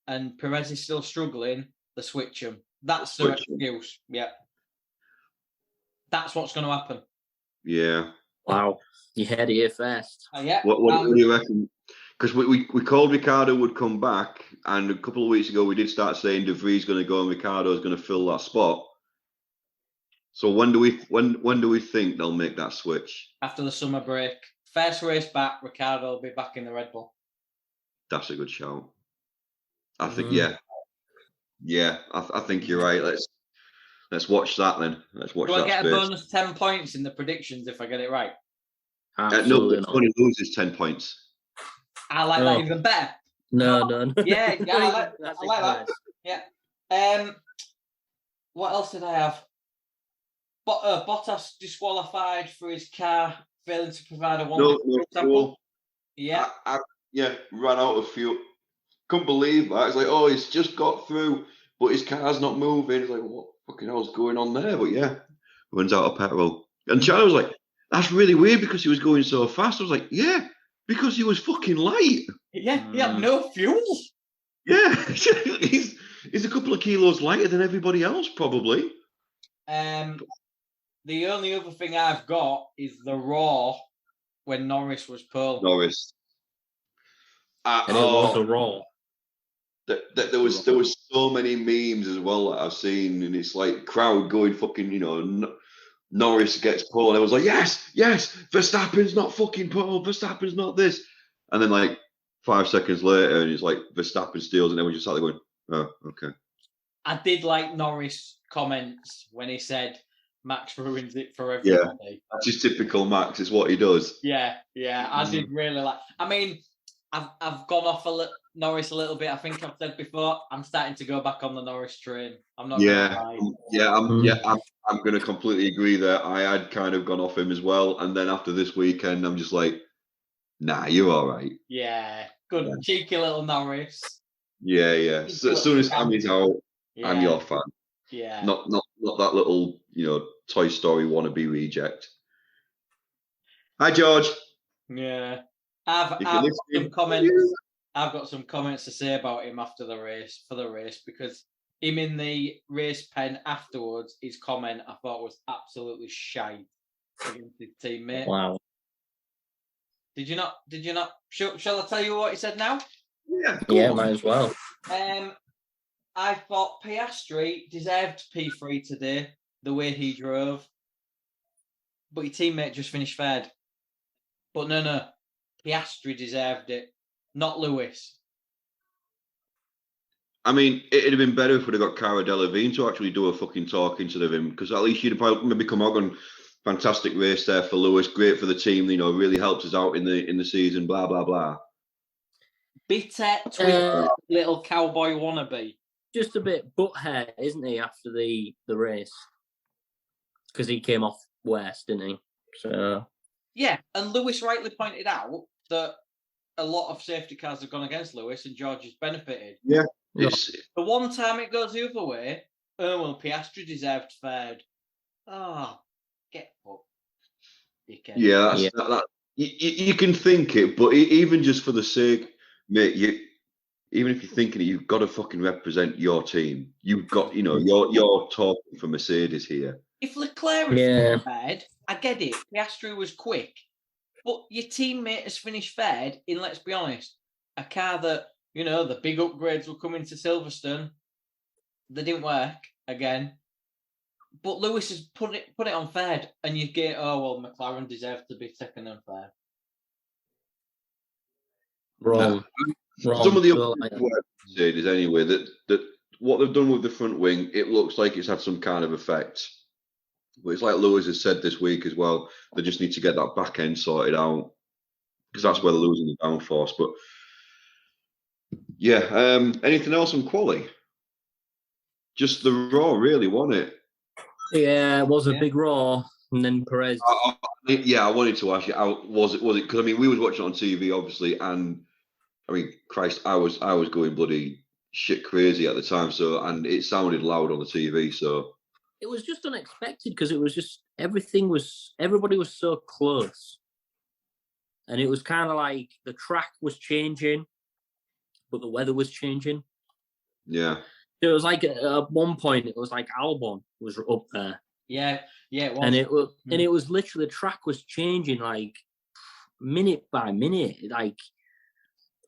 and Perez is still struggling, they switch him. That's the excuse. Yeah. That's what's going to happen. Yeah. Wow. You heard it here first. Yeah. What do you reckon? Because we called Ricardo would come back, and a couple of weeks ago we did start saying De Vries going to go and Ricardo's going to fill that spot. So when do we think they'll make that switch? After the summer break. First race back, Ricardo will be back in the Red Bull. That's a good shout. I think, yeah. I think you're right. Let's watch that then. Let's watch Do that. I get space. a bonus 10 points in the predictions if I get it right? Absolutely no, not. Tony loses 10 points. I like that even better. No. Yeah, I That's like that. nice. Yeah. What else did I have? Bottas disqualified for his car failing to provide a No fuel. Yeah. I ran out of fuel. Couldn't believe that. It's like, oh, he's just got through, but his car's not moving. It's like, what fucking hell's going on there? But yeah, runs out of petrol. And China was like, that's really weird because he was going so fast. I was like, yeah, because he was fucking light. Yeah, he had no fuel. Yeah, he's a couple of kilos lighter than everybody else, probably. The only other thing I've got is the Raw when Norris was pole. Norris. And it was a Raw. There was so many memes as well that I've seen, and it's like crowd going fucking, Norris gets pole, and I was like, yes, Verstappen's not fucking pole, Verstappen's not this, and then like 5 seconds later, and it's like Verstappen steals, and then we just started going, oh, okay. I did like Norris' comments when he said Max ruins it for everybody. Yeah, that's just typical Max. It's what he does. Yeah, I did really like. I mean, I've gone off Norris a little bit. I think I've said before, I'm starting to go back on the Norris train. I'm not. I'm going to completely agree there. I had kind of gone off him as well, and then after this weekend, I'm just like, nah, you're all right. Yeah, good, cheeky little Norris. Yeah. So as soon as Sammy's out, I'm your fan. Yeah. Not that little, Toy Story wannabe reject. Hi, George. Yeah. I've got some comments. I've got some comments to say about him after the race, because him in the race pen afterwards, his comment I thought was absolutely shite against his teammate. Wow. Did you not? Shall I tell you what he said now? Yeah, might as well. I thought Piastri deserved P3 today, the way he drove. But your teammate just finished third. But no. Piastri deserved it, not Lewis. I mean, it'd have been better if we'd have got Cara Delevingne to actually do a fucking talk instead of him, because at least you'd have maybe come out on fantastic race there for Lewis, great for the team, really helped us out in the season, blah, blah, blah. Bitter, twisted, little cowboy wannabe. Just a bit butthead, isn't he, after the race? Because he came off worst, didn't he? So yeah, and Lewis rightly pointed out that a lot of safety cars have gone against Lewis, and George has benefited. Yeah. The one time it goes the other way, Piastri deserved third. Get fucked. Yeah, that. You can think it, but even just for the sake, mate, even if you're thinking it, you've got to fucking represent your team. You've got, you're talking for Mercedes here. If Leclerc finished third, I get it. Piastri was quick. But your teammate has finished third in, let's be honest, a car that, the big upgrades were coming to Silverstone. They didn't work again. But Lewis has put it on third, and you get, McLaren deserved to be second and third. Wrong. wrong. Some of the So, other Mercedes, anyway, that what they've done with the front wing, it looks like it's had some kind of effect. But it's like Lewis has said this week as well. They just need to get that back end sorted out because that's where they're losing the downforce. But yeah, anything else on quali? Just the Raw, really, wasn't it? Yeah, it was a big Raw, and then Perez. I wanted to ask you, was it? Because I mean, we was watching it on TV, obviously, and I mean, Christ, I was going bloody shit crazy at the time. So, and it sounded loud on the TV. So it was just unexpected because it was just everybody was so close, and it was kind of like the track was changing, but the weather was changing. Yeah. It was like at one point, it was like Albon was up there. Yeah, it was. And it was literally the track was changing like minute by minute. Like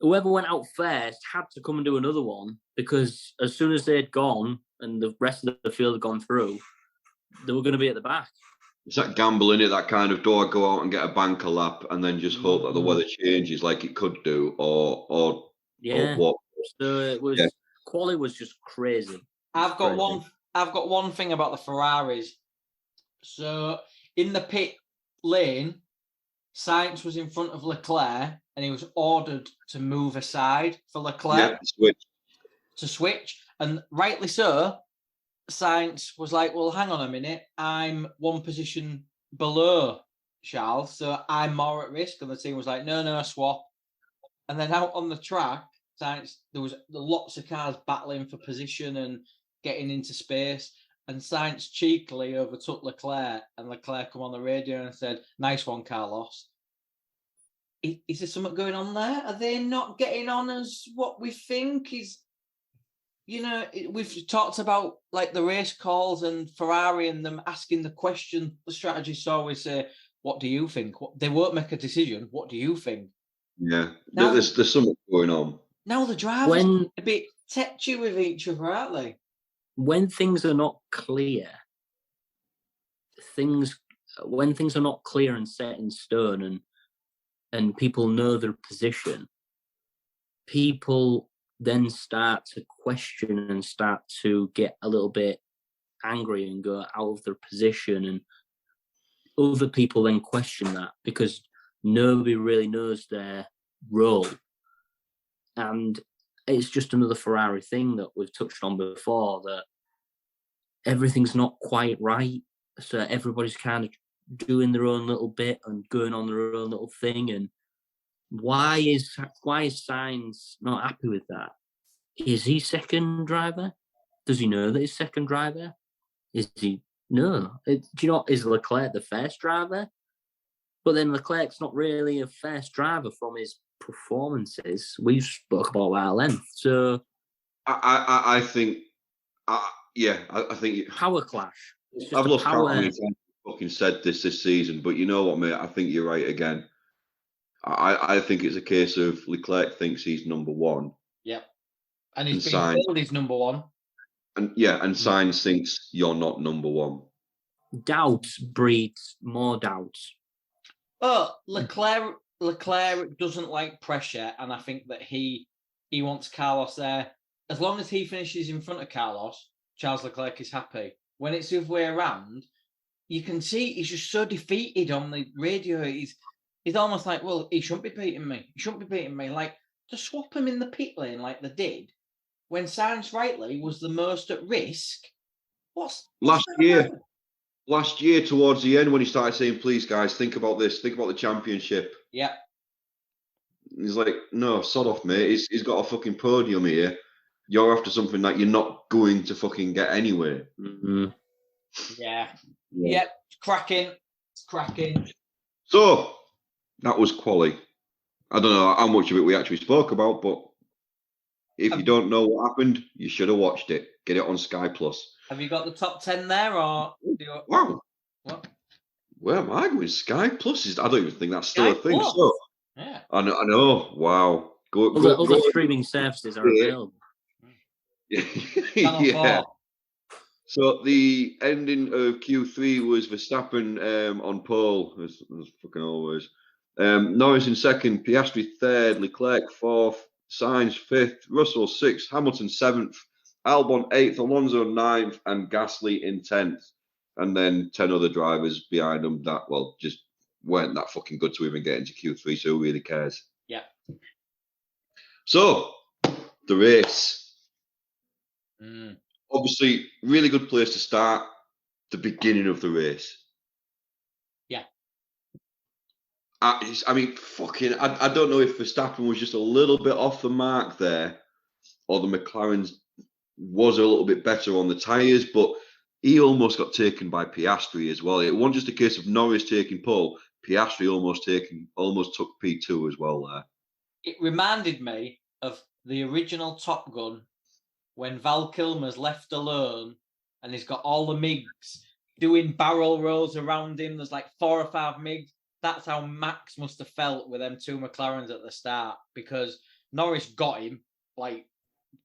whoever went out first had to come and do another one because as soon as they'd gone and the rest of the field had gone through, they were going to be at the back. It's that gamble, in it? That kind of, do I go out and get a banker lap and then just hope that the weather changes like it could do, or what? So it was. Yeah. Quali was just crazy. I've got one thing about the Ferraris. So in the pit lane, Sainz was in front of Leclerc, and he was ordered to move aside for Leclerc to switch, and rightly so. Sainz was like, "Well, hang on a minute, I'm one position below Charles, so I'm more at risk." And the team was like, "No, swap." And then out on the track, Sainz, there was lots of cars battling for position and getting into space, and Sainz cheekily overtook Leclerc, and Leclerc come on the radio and said, "Nice one, Carlos." Is there something going on there? Are they not getting on as what we think? We've talked about like the race calls and Ferrari and them asking the question. The strategists always say, "What do you think?" They won't make a decision. What do you think? Yeah, now, there's something going on. Now the drivers are a bit tetchy with each other, aren't they? When things are not clear, when things are not clear and set in stone, and people know their position, people then start to question and start to get a little bit angry and go out of their position, and other people then question that because nobody really knows their role. And it's just another Ferrari thing that we've touched on before, that everything's not quite right. So everybody's kind of doing their own little bit and going on their own little thing. And why is Sainz not happy with that? Is he second driver? Does he know that he's second driver? Is he? No. Do you know, is Leclerc the first driver? But then Leclerc's not really a first driver from his performances. We've spoke about that at length. So I think power clash. I've lost count how many times I've fucking said this season, but you know what, mate? I think you're right again. I think it's a case of Leclerc thinks he's number one. Yep. And he's been told he's number one. And Sainz thinks you're not number one. Doubt breeds more doubts. But Leclerc doesn't like pressure, and I think that he wants Carlos there. As long as he finishes in front of Carlos, Charles Leclerc is happy. When it's the other way around, you can see he's just so defeated on the radio. He's almost like, well, he shouldn't be beating me. He shouldn't be beating me. Like, to swap him in the pit lane like they did, when Sainz rightly was the most at risk. Last year, towards the end, when he started saying, "Please, guys, think about this. Think about the championship." Yeah. He's like, "No, sod off, mate. He's got a fucking podium here. You're after something that you're not going to fucking get anyway." Mm-hmm. Yeah. Yep. It's cracking. So, that was quali. I don't know how much of it we actually spoke about, but if you don't know what happened, you should have watched it. Get it on Sky Plus. Have you got the top 10 there, or? Wow. What? Where am I going? Sky Plus I don't even think that's still Sky a thing. Plus? So, yeah. I know. Wow. Other streaming services are available. Yeah. So the ending of Q3 was Verstappen on pole, as fucking always. Norris in second, Piastri third, Leclerc fourth, Sainz 5th, Russell 6th, Hamilton 7th, Albon 8th, Alonso 9th, and Gasly in 10th. And then 10 other drivers behind them that, well, just weren't that fucking good to even get into Q3, so who really cares? Yeah. So, the race. Mm. Obviously, really good place to start, the beginning of the race. Yeah. I don't know if Verstappen was just a little bit off the mark there, or the McLaren's was a little bit better on the tyres, but he almost got taken by Piastri as well. It wasn't just a case of Norris taking pole. Piastri almost took P2 as well there. It reminded me of the original Top Gun when Val Kilmer's left alone and he's got all the MIGs doing barrel rolls around him. There's like 4 or 5 MIGs. That's how Max must have felt with them 2 McLarens at the start, because Norris got him, like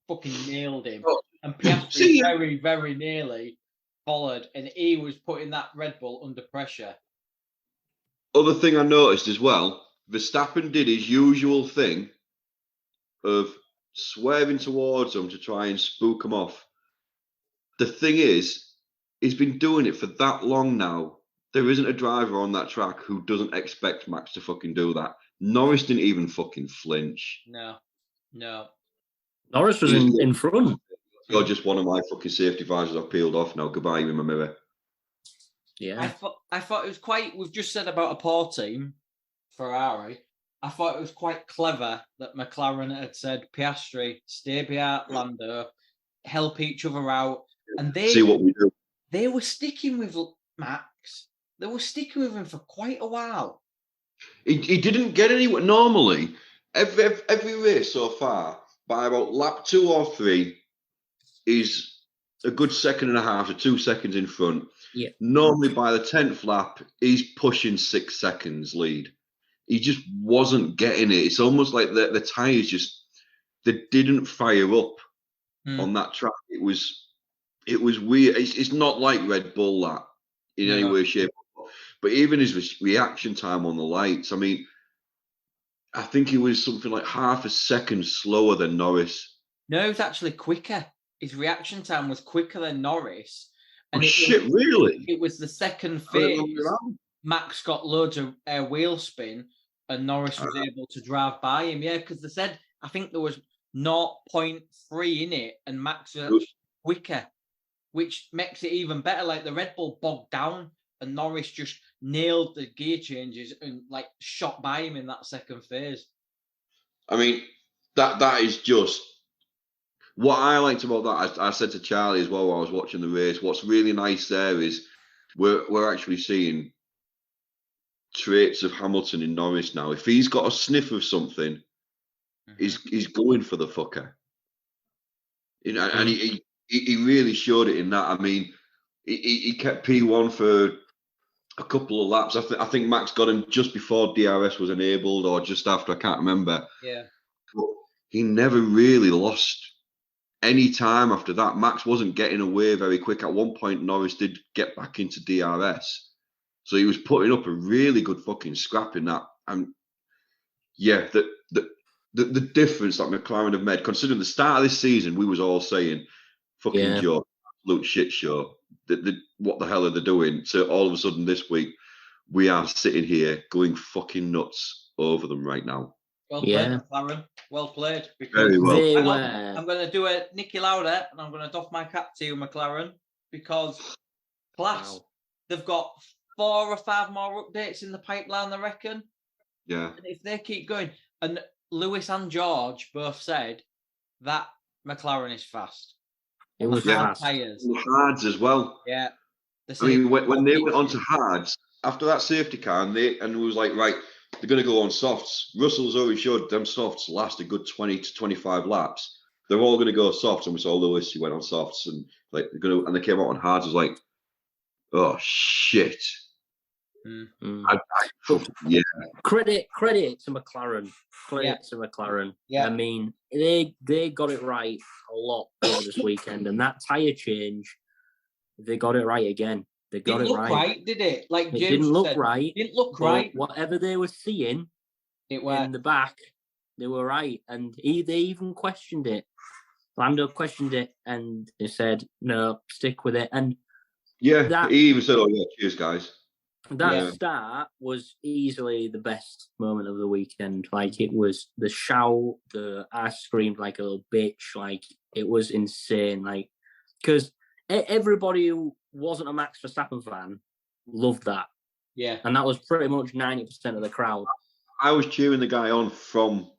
fucking nailed him. And Piastri very, very nearly followed, and he was putting that Red Bull under pressure. Other thing I noticed as well, Verstappen did his usual thing of swerving towards him to try and spook him off. The thing is, he's been doing it for that long now. There isn't a driver on that track who doesn't expect Max to fucking do that. Norris didn't even fucking flinch. No. Norris was in front. You're just one of my fucking safety visors I've peeled off now. Goodbye, you in my mirror. Yeah. I thought it was quite, we've just said about a poor team, Ferrari. I thought it was quite clever that McLaren had said, Piastri, stay behind Lando, help each other out. And they see what we do. They were sticking with Max. They were sticking with him for quite a while. He didn't get anywhere. Normally, every race so far, by about lap 2 or 3, is a good 1.5 to 2 seconds in front. Yeah. Normally, by the 10th lap, he's pushing 6 seconds lead. He just wasn't getting it. It's almost like the tyres they didn't fire up on that track. It was weird. It's not like Red Bull that in any way, shape, or form. But even his reaction time on the lights, I mean, I think he was something like half a second slower than Norris. No, it was actually quicker. His reaction time was quicker than Norris. And really? It was the second phase. Max got loads of wheel spin and Norris was able to drive by him. Yeah, because they said, I think there was 0.3 in it and Max was quicker, which makes it even better. Like the Red Bull bogged down and Norris just nailed the gear changes and like shot by him in that second phase. I mean, that is just what I liked about that. I said to Charlie as well while I was watching the race, what's really nice there is we're actually seeing traits of Hamilton in Norris now. If he's got a sniff of something, he's going for the fucker. You know, and he really showed it in that. I mean, he kept P1 for a couple of laps. I think Max got him just before DRS was enabled or just after. I can't remember. Yeah. But he never really lost any time after that. Max wasn't getting away very quick. At one point, Norris did get back into DRS. So he was putting up a really good fucking scrap in that. And yeah, the difference that McLaren have made, considering the start of this season, we was all saying, fucking joke, absolute shit show. What the hell are they doing? So all of a sudden this week, we are sitting here going fucking nuts over them right now. Well played, McLaren. Well played. Very well. I'm going to do a Nicky Lauda and I'm going to doff my cap to you, McLaren, because class, they've got 4 or 5 more updates in the pipeline, I reckon. Yeah. And if they keep going, and Lewis and George both said that McLaren is fast. It was fast. Tires. Hards as well. Yeah. I mean, when they went on to hards, after that safety car, and it was like, right, they're going to go on softs. Russell's already showed them softs last a good 20 to 25 laps. They're all going to go softs, and we saw Lewis, he went on softs, and like they're going to, and they came out on hards. I was like, oh shit. Yeah. Credit to McLaren. Credit to McLaren. Yeah. I mean, they got it right a lot this weekend, and that tyre change, they got it right again. They got it right. Did it? Like it James didn't look said, right. Didn't look right. Whatever they were seeing in the back, They were right, and they even questioned it. Lando questioned it, and they said, "No, stick with it." And Yeah, he even said, "Oh yeah, cheers, guys." That start was easily the best moment of the weekend. Like, it was the shout, I screamed like a little bitch. Like, it was insane. Like, because everybody who wasn't a Max Verstappen fan loved that. Yeah. And that was pretty much 90% of the crowd. I was cheering the guy on from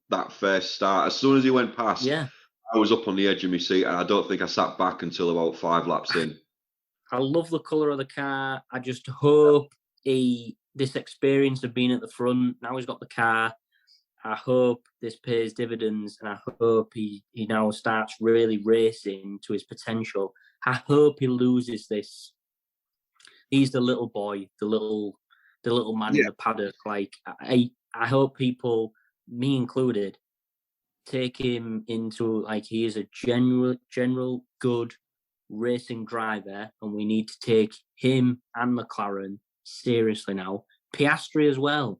that first start. As soon as he went past, I was up on the edge of my seat, and I don't think I sat back until about 5 laps in. I love the colour of the car. I just hope this experience of being at the front, now he's got the car, I hope this pays dividends, and I hope he now starts really racing to his potential. I hope he loses this. He's the little boy, the little man in the paddock. Like, I hope people, me included, take him into, like, he is a general good racing driver, and we need to take him and McLaren seriously now. Piastri as well.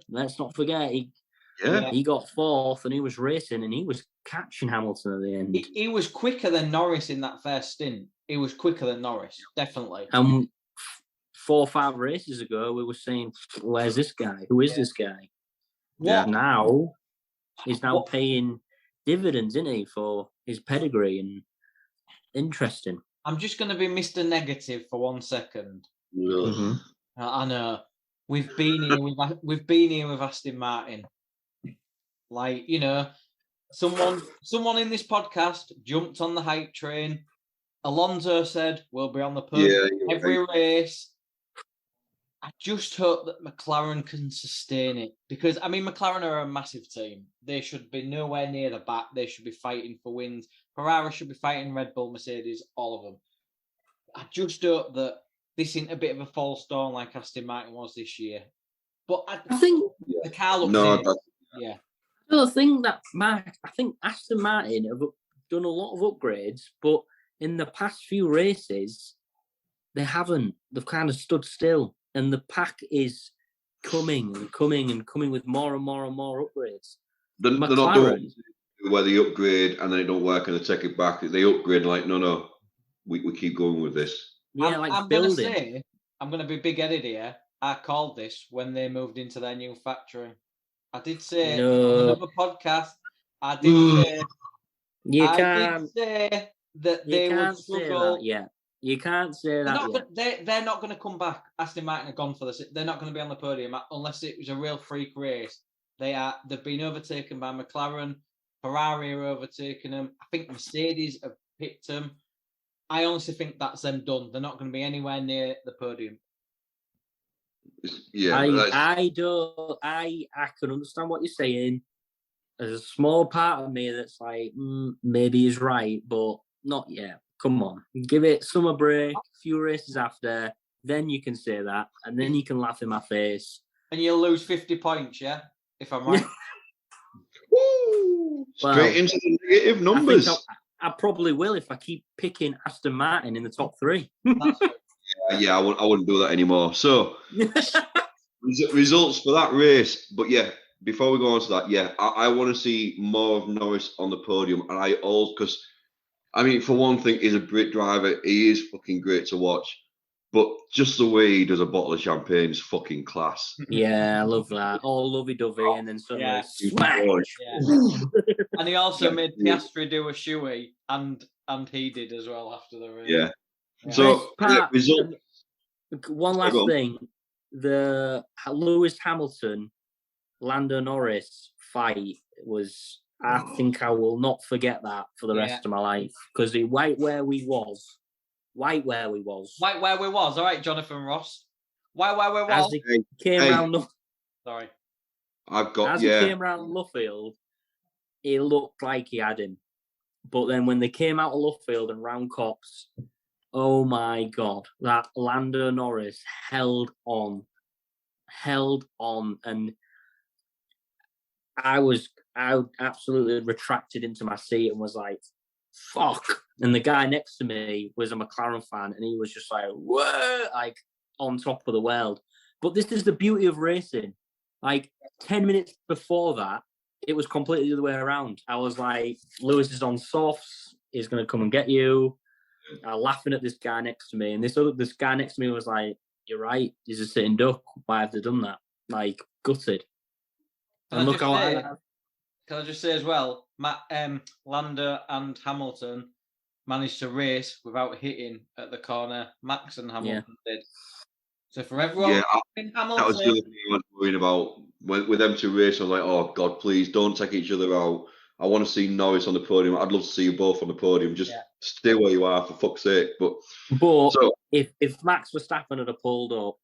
Let's not forget, he got fourth, and he was racing, and he was catching Hamilton at the end. He was quicker than Norris in that first stint. He was quicker than Norris, definitely. 4 or 5 races ago, we were saying, "Where's this guy? Who is this guy?" Now he's paying dividends, isn't he, for his pedigree? And interesting. I'm just going to be Mr. Negative for 1 second. Mm-hmm. I know we've been here with Aston Martin. Like, you know, someone in this podcast jumped on the hype train. Alonso said we'll be on the podium every race. I just hope that McLaren can sustain it, because, I mean, McLaren are a massive team. They should be nowhere near the back. They should be fighting for wins. Ferrari should be fighting Red Bull, Mercedes, all of them. I just hope that this isn't a bit of a false dawn like Aston Martin was this year. But I think the car looks I don't think that, Mark, I think Aston Martin have done a lot of upgrades, but in the past few races, they haven't. They've kind of stood still. And the pack is coming with more and more and more upgrades. They're not doing where they upgrade and then it don't work and they take it back. They upgrade like, no, we keep going with this. Yeah, I'm going to say, I'm going to be big-headed here. I called this when they moved into their new factory. I did say on another podcast, I did say that they would struggle. You can't say that. They're not going to come back. Aston Martin are gone for this. They're not going to be on the podium unless it was a real freak race. They've been overtaken by McLaren. Ferrari are overtaking them. I think Mercedes have picked them. I honestly think that's them done. They're not going to be anywhere near the podium. Yeah, I can understand what you're saying. There's a small part of me that's like, maybe he's right, but not yet. Come on, give it summer break, a few races after, then you can say that, and then you can laugh in my face. And you'll lose 50 points, yeah? If I'm right. Woo! Straight into the negative numbers. I probably will if I keep picking Aston Martin in the top 3. I wouldn't do that anymore. So, results for that race. But yeah, before we go on to that, I want to see more of Norris on the podium. And because, I mean, for one thing, he's a great driver. He is fucking great to watch. But just the way he does a bottle of champagne is fucking class. Yeah, I love that. All lovey-dovey, and then suddenly smash! Yeah. And he also made Piastri do a shoey, and he did as well after the race. Yeah. So, result. One last thing. The Lewis Hamilton, Lando Norris fight was... I think I will not forget that for the rest of my life, because right where we was. All right, Jonathan Ross. Right where we was. As he came round. Sorry. He came round Luffield, he looked like he had him. But then when they came out of Luffield and round Copse, oh my God, that Lando Norris held on, and I absolutely retracted into my seat and was like, fuck. And the guy next to me was a McLaren fan, and he was just like, whoa, like on top of the world. But this is the beauty of racing. Like 10 minutes before that, it was completely the other way around. I was like, Lewis is on softs. He's going to come and get you. I'm laughing at this guy next to me. And this guy next to me was like, you're right. He's a sitting duck. Why have they done that? Like, gutted. Can I just say as well, Landa and Hamilton managed to race without hitting at the corner. Max and Hamilton did. So for everyone, Hamilton, that was the other thing I was worried about. With them to race, I was like, oh, God, please don't take each other out. I want to see Norris on the podium. I'd love to see you both on the podium. Just stay where you are, for fuck's sake. But if Max Verstappen had pulled up,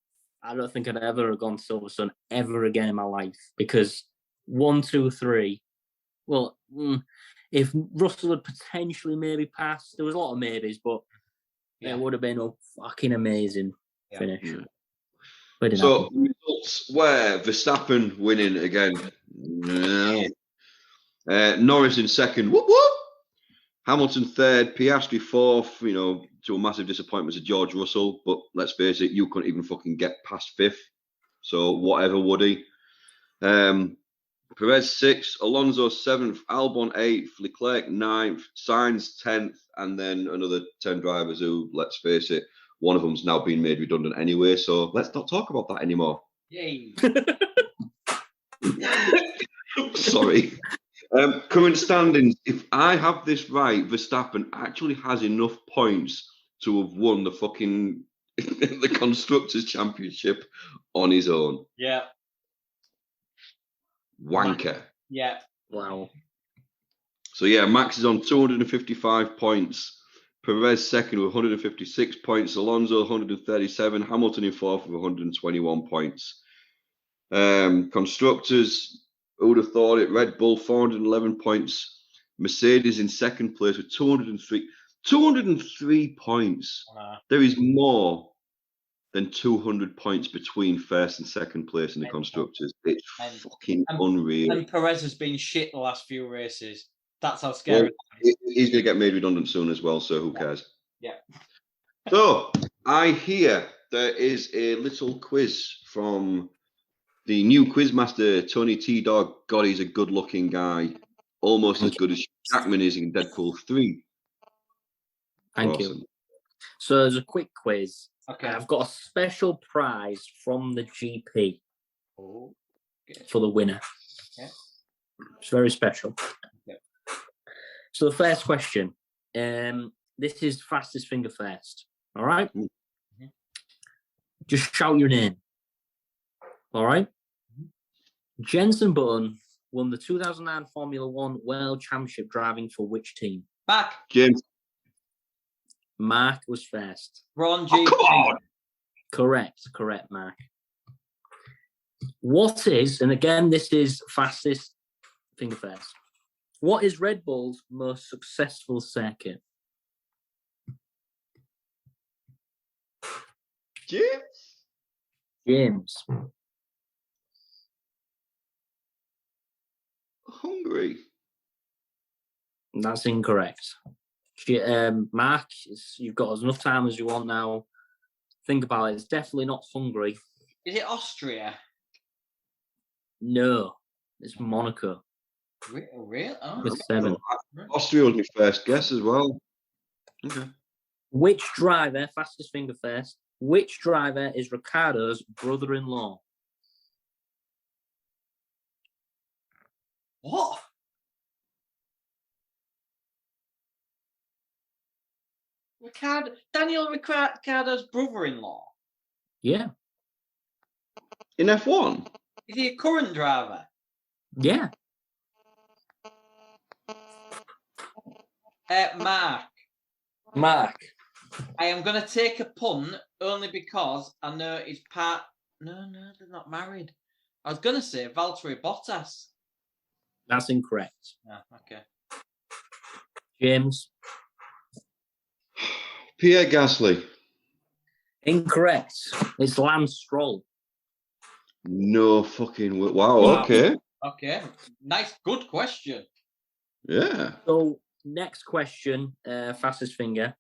I don't think I'd ever have gone to Silverstone ever again in my life. Because 1, 2, 3, well, if Russell had potentially maybe passed, there was a lot of maybes, but it would have been a fucking amazing finish. Yeah. So results were Verstappen winning again. Norris in second. Whoop whoop. Hamilton third. Piastri fourth. You know, to a massive disappointment to George Russell. But let's face it, you couldn't even fucking get past fifth. So whatever, Woody. Perez sixth. Alonso seventh. Albon eighth. Leclerc ninth. Sainz 10th. And then another 10 drivers who, let's face it, one of them's now been made redundant anyway. So let's not talk about that anymore. Yay. Sorry. Current standings, if I have this right, Verstappen actually has enough points to have won the fucking the Constructors' Championship on his own. Yeah. Wanker. Yeah. Wow. So yeah, Max is on 255 points. Perez second with 156 points. Alonso 137. Hamilton in fourth with 121 points. Constructors, who would have thought it? Red Bull 411 points. Mercedes in second place with 203. 203 points. There is more than 200 points between first and second place in the Constructors. It's fucking unreal. And Perez has been shit the last few races. That's how scary it is. He's going to get made redundant soon as well, so who cares? Yeah. So, I hear there is a little quiz from the new quizmaster, Tony T-Dog. God, he's a good-looking guy. Almost as good as Jackman is in Deadpool 3. Thank you. So there's a quick quiz. Okay. I've got a special prize from the GP for the winner. Okay. It's very special. Okay. So the first question. This is fastest finger first. All right? Mm-hmm. Just shout your name. All right? Mm-hmm. Jenson Button won the 2009 Formula One World Championship driving for which team? Back. James. Mark was first. Ron G. Come on. Correct, Mark. What is, and again, this is fastest finger first. What is Red Bull's most successful circuit? James. Hungary. That's incorrect. Mark, you've got as enough time as you want now. Think about it. It's definitely not Hungary. Is it Austria? No, it's Monaco. Real? Oh. With 7. Austria was my first guess as well. Okay. Which driver, fastest finger first, which driver is Ricciardo's brother-in-law? What? Daniel Ricciardo's brother-in-law? Yeah. In F1? Is he a current driver? Yeah. Mark. I am going to take a punt only because I know his part. No, they're not married. I was going to say Valtteri Bottas. That's incorrect. Yeah, okay. James. Pierre Gasly. Incorrect. It's Lance Stroll. No fucking way. Wow, okay. Okay. Nice, good question. Yeah. So, next question, fastest finger.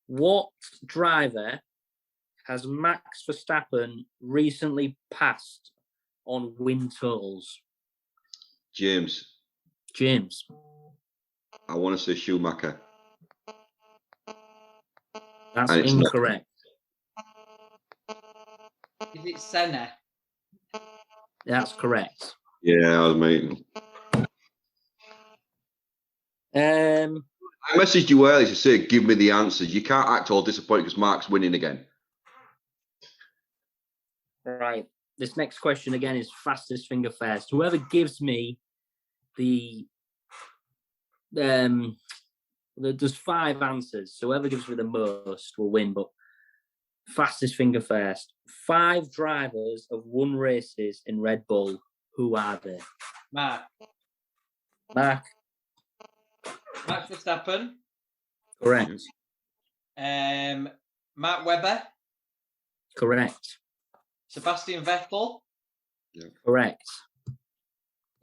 What driver has Max Verstappen recently passed on win totals? James. I want to say Schumacher. That's And it's incorrect. Is it Senna? That's correct. Yeah, I was mate. I messaged you earlier to say, give me the answers. You can't act all disappointed because Mark's winning again. Right. This next question again is fastest finger first. Whoever gives me there's 5 answers. So whoever gives me the most will win. But fastest finger first. 5 drivers have won races in Red Bull. Who are they? Mark Verstappen. Correct. Mark Webber. Correct. Sebastian Vettel. Yeah. Correct.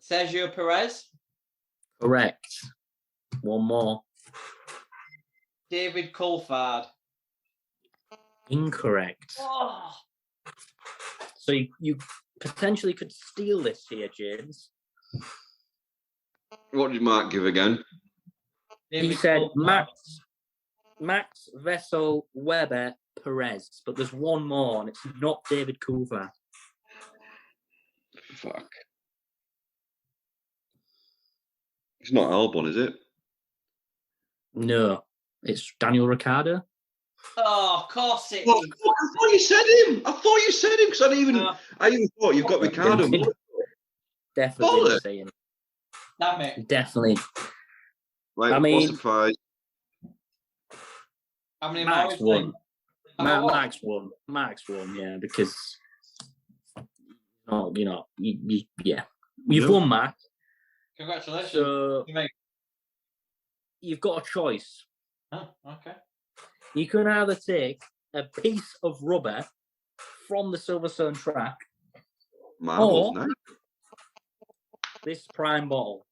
Sergio Perez. Correct. One more. David Coulthard. Incorrect. Oh. So you potentially could steal this here, James. What did Mark give again? He said Max, Vettel, Webber, Perez, but there's one more, and it's not David Coulthard. Fuck. It's not Albon, is it? No, it's Daniel Ricciardo. Oh, of course it Oh, is. I thought you said him. Because I even thought you've got Ricciardo. Definitely Bollocks. didn't say him. Damn it. Definitely. Right, I mean- what's the prize? How many Max more? won. Max won, yeah, because you've won, Max. Congratulations. So You make- you've got a choice. Oh, okay. You can either take a piece of rubber from the Silverstone track, Marbles, Oh. no? this prime bottle.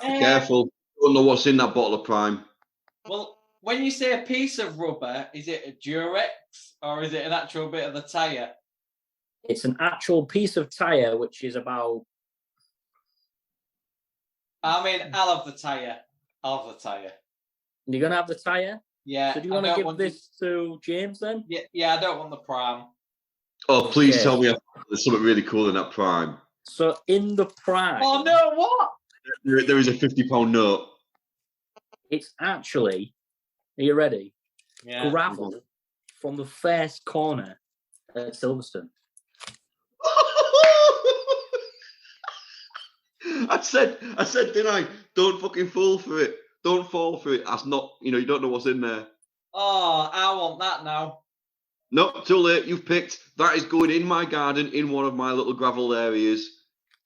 Careful. Don't know what's in that bottle of Prime. Well, when you say a piece of rubber, is it a Durex or is it an actual bit of the tyre? It's an actual piece of tyre, which is about. I mean, I'll have the tyre. You're gonna have the tyre. Yeah. So do you I want to don't give this to James then? Yeah, I don't want the Prime. Oh, please Okay. tell me there's something really cool in that Prime. So in the prime, Oh, no, what? There is a £50 note. it's actually. Are you ready? Yeah. Gravel from the first corner at Silverstone. I said, didn't I? Don't fucking fall for it. Don't fall for it. That's not, you don't know what's in there. Oh, I want that now. No, too late. You've picked. That is going in my garden in one of my little gravel areas.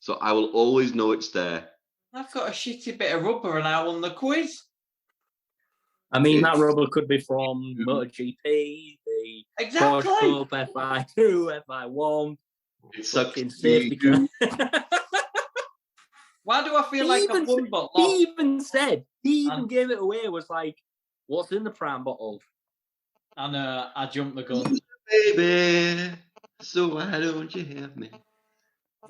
So I will always know it's there. I've got a shitty bit of rubber and I won the quiz. I mean, It's- that rubber could be from MotoGP, the Exactly. Porsche Cup, FI2, FI1, It's fucking safety car. Why do I feel like Even I've won but He lost? even gave it away, was like, what's in the prime bottle? And I jumped the gun. Baby, so why don't you have me?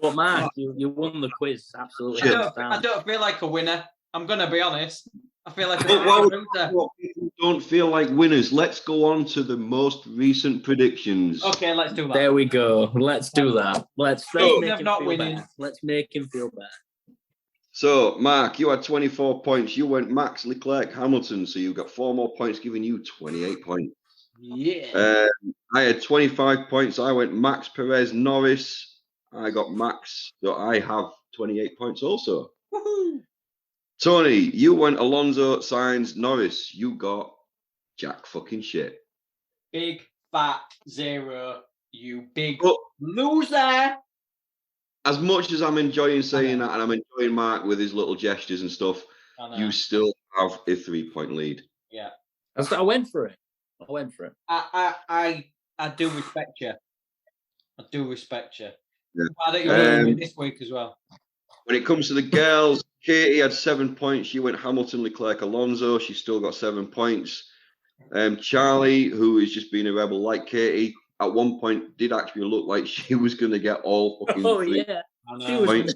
But man, you won the quiz, absolutely. Shit. hands down. I don't feel like a winner. I'm going to be honest. I feel like a Well, loser. people don't feel like winners. Let's go on to the most recent predictions. Okay, let's do that. There we go. Let's do that. Let's Speaking make of him not feel winning. better. Let's make him feel better. So, Mark, you had 24 points. You went Max, Leclerc, Hamilton. So you got 4 more points, giving you 28 points. Yeah. I had 25 points. I went Max, Perez, Norris. I got Max. So I have 28 points also. Woohoo. Tony, you went Alonso, Sainz, Norris. You got jack fucking shit. Big fat 0. You big But loser. as much as I'm enjoying saying that, and I'm enjoying Mark with his little gestures and stuff, I know. you still have a 3-point lead. Yeah. I went for it. I do respect you. I do respect you. Yeah. I don't you win this week as well. When it comes to the girls, Katie had 7 points. She went Hamilton, Leclerc, Alonso. She's still got 7 points. Charlie, who is just being a rebel like Katie, at one point did actually look like she was going to get all fucking three. Yeah. She was points.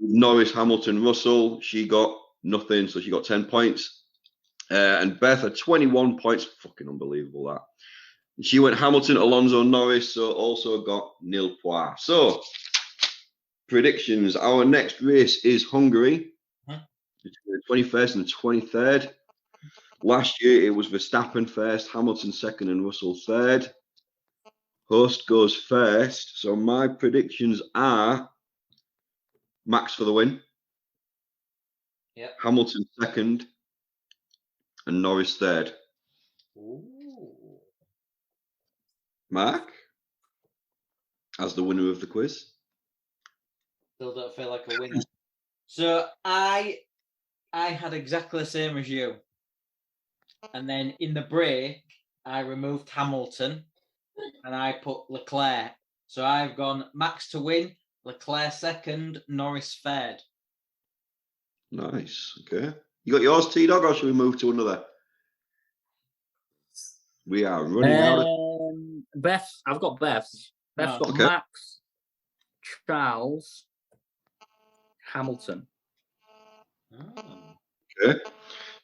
Norris, Hamilton, Russell, she got nothing, so she got 10 points. And Beth had 21 points. Fucking unbelievable, that. She went Hamilton, Alonso, Norris, so also got nil points. So, predictions. Our next race is Hungary, between the 21st and the 23rd. Last year, it was Verstappen first, Hamilton second, and Russell third. Host goes first. So, my predictions are Max for the win. Yep. Hamilton second, and Norris third. Ooh. Mark, as the winner of the quiz. Still don't feel like a winner. So I had exactly the same as you. And then in the break, I removed Hamilton and I put Leclerc. So I've gone Max to win, Leclerc second, Norris third. Nice. Okay. You got yours, T-Dog, or should we move to another? We are running out of... Beth, I've got Beth's. Beth's got Okay. Max, Charles, Hamilton. Okay.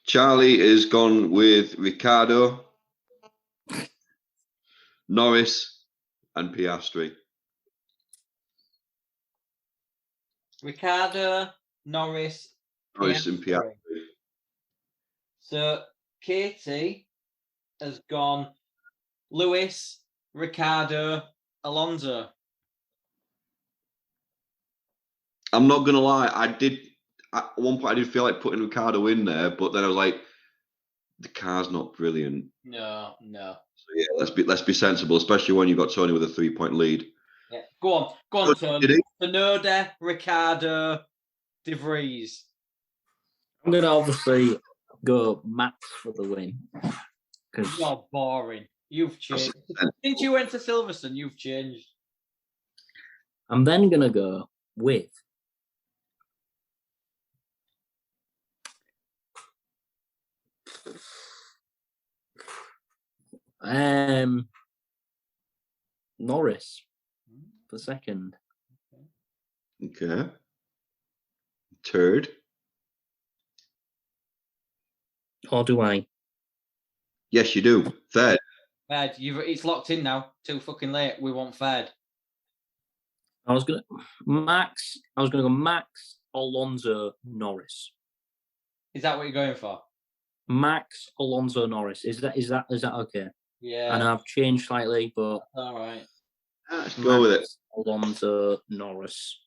Charlie is gone with Ricciardo, Norris, and Piastri. Ricciardo, Norris, Norris and Piastri. So Katie has gone Lewis, Ricciardo, Alonso. I'm not going to lie. At one point, I did feel like putting Ricciardo in there, but then I was like, the car's not brilliant. No. So yeah, let's be sensible, especially when you've got Tony with a 3-point lead. Yeah. Go on, Tony. Did he? Tsunoda, Ricciardo, De Vries. I'm going to obviously go Max for the win. Because You're boring. You've changed. Since you went to Silverstone, you've changed. I'm then going to go with Norris for second. Okay. Third. Or do I? Yes, you do. Third. Third, it's locked in now. Too fucking late. We want third. I was going to go Max, Alonso, Norris. Is that what you're going for? Max, Alonso, Norris. Is that okay? Yeah. And I've changed slightly, but All right. Let's go with it. Alonso, Norris.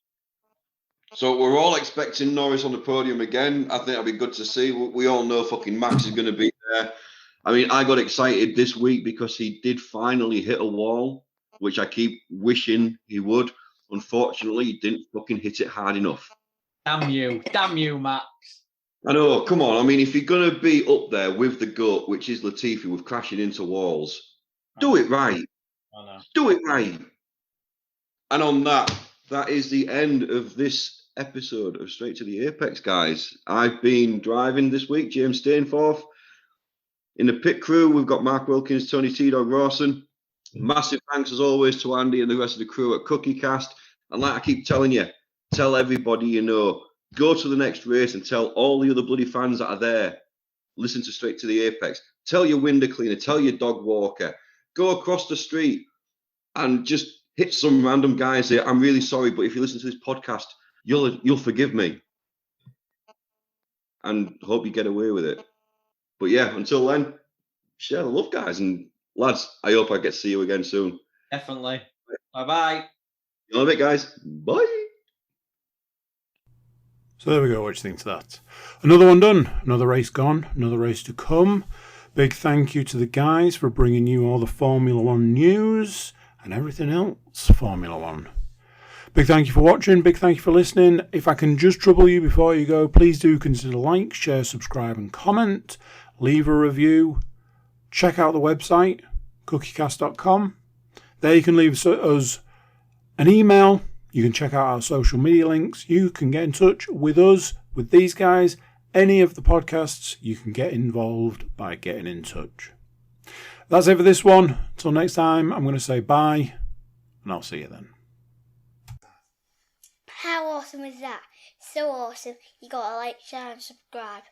So we're all expecting Norris on the podium again. I think that'll be good to see. We all know fucking Max is going to be there. I mean, I got excited this week because he did finally hit a wall, which I keep wishing he would. Unfortunately, he didn't fucking hit it hard enough. Damn you, Max. I know, come on. I mean, if you're going to be up there with the GOAT, which is Latifi, with crashing into walls, do it right. I know. Do it right. And on that is the end of this episode of Straight to the Apex, guys. I've been driving this week, James Stainforth. In the pit crew, we've got Mark Wilkins, Tony T-Dog Rawson. Massive thanks, as always, to Andy and the rest of the crew at CookieCast. And like I keep telling you, tell everybody you know. Go to the next race and tell all the other bloody fans that are there, listen to Straight to the Apex. Tell your window cleaner, tell your dog walker. Go across the street and just hit some random guy and say, I'm really sorry, but if you listen to this podcast, you'll forgive me. And hope you get away with it. But yeah, until then, share the love, guys. And lads, I hope I get to see you again soon. Definitely. Bye-bye. You know a bit, guys. Bye. So there we go. What do you think to that? Another one done. Another race gone. Another race to come. Big thank you to the guys for bringing you all the Formula One news and everything else Formula One. Big thank you for watching. Big thank you for listening. If I can just trouble you before you go, please do consider like, share, subscribe and comment. Leave a review. Check out the website, cookiecast.com. There you can leave us an email. You can check out our social media links. You can get in touch with us, with these guys. Any of the podcasts, you can get involved by getting in touch. That's it for this one. Till next time, I'm going to say bye, and I'll see you then. How awesome is that? So awesome. You gotta like, share and subscribe.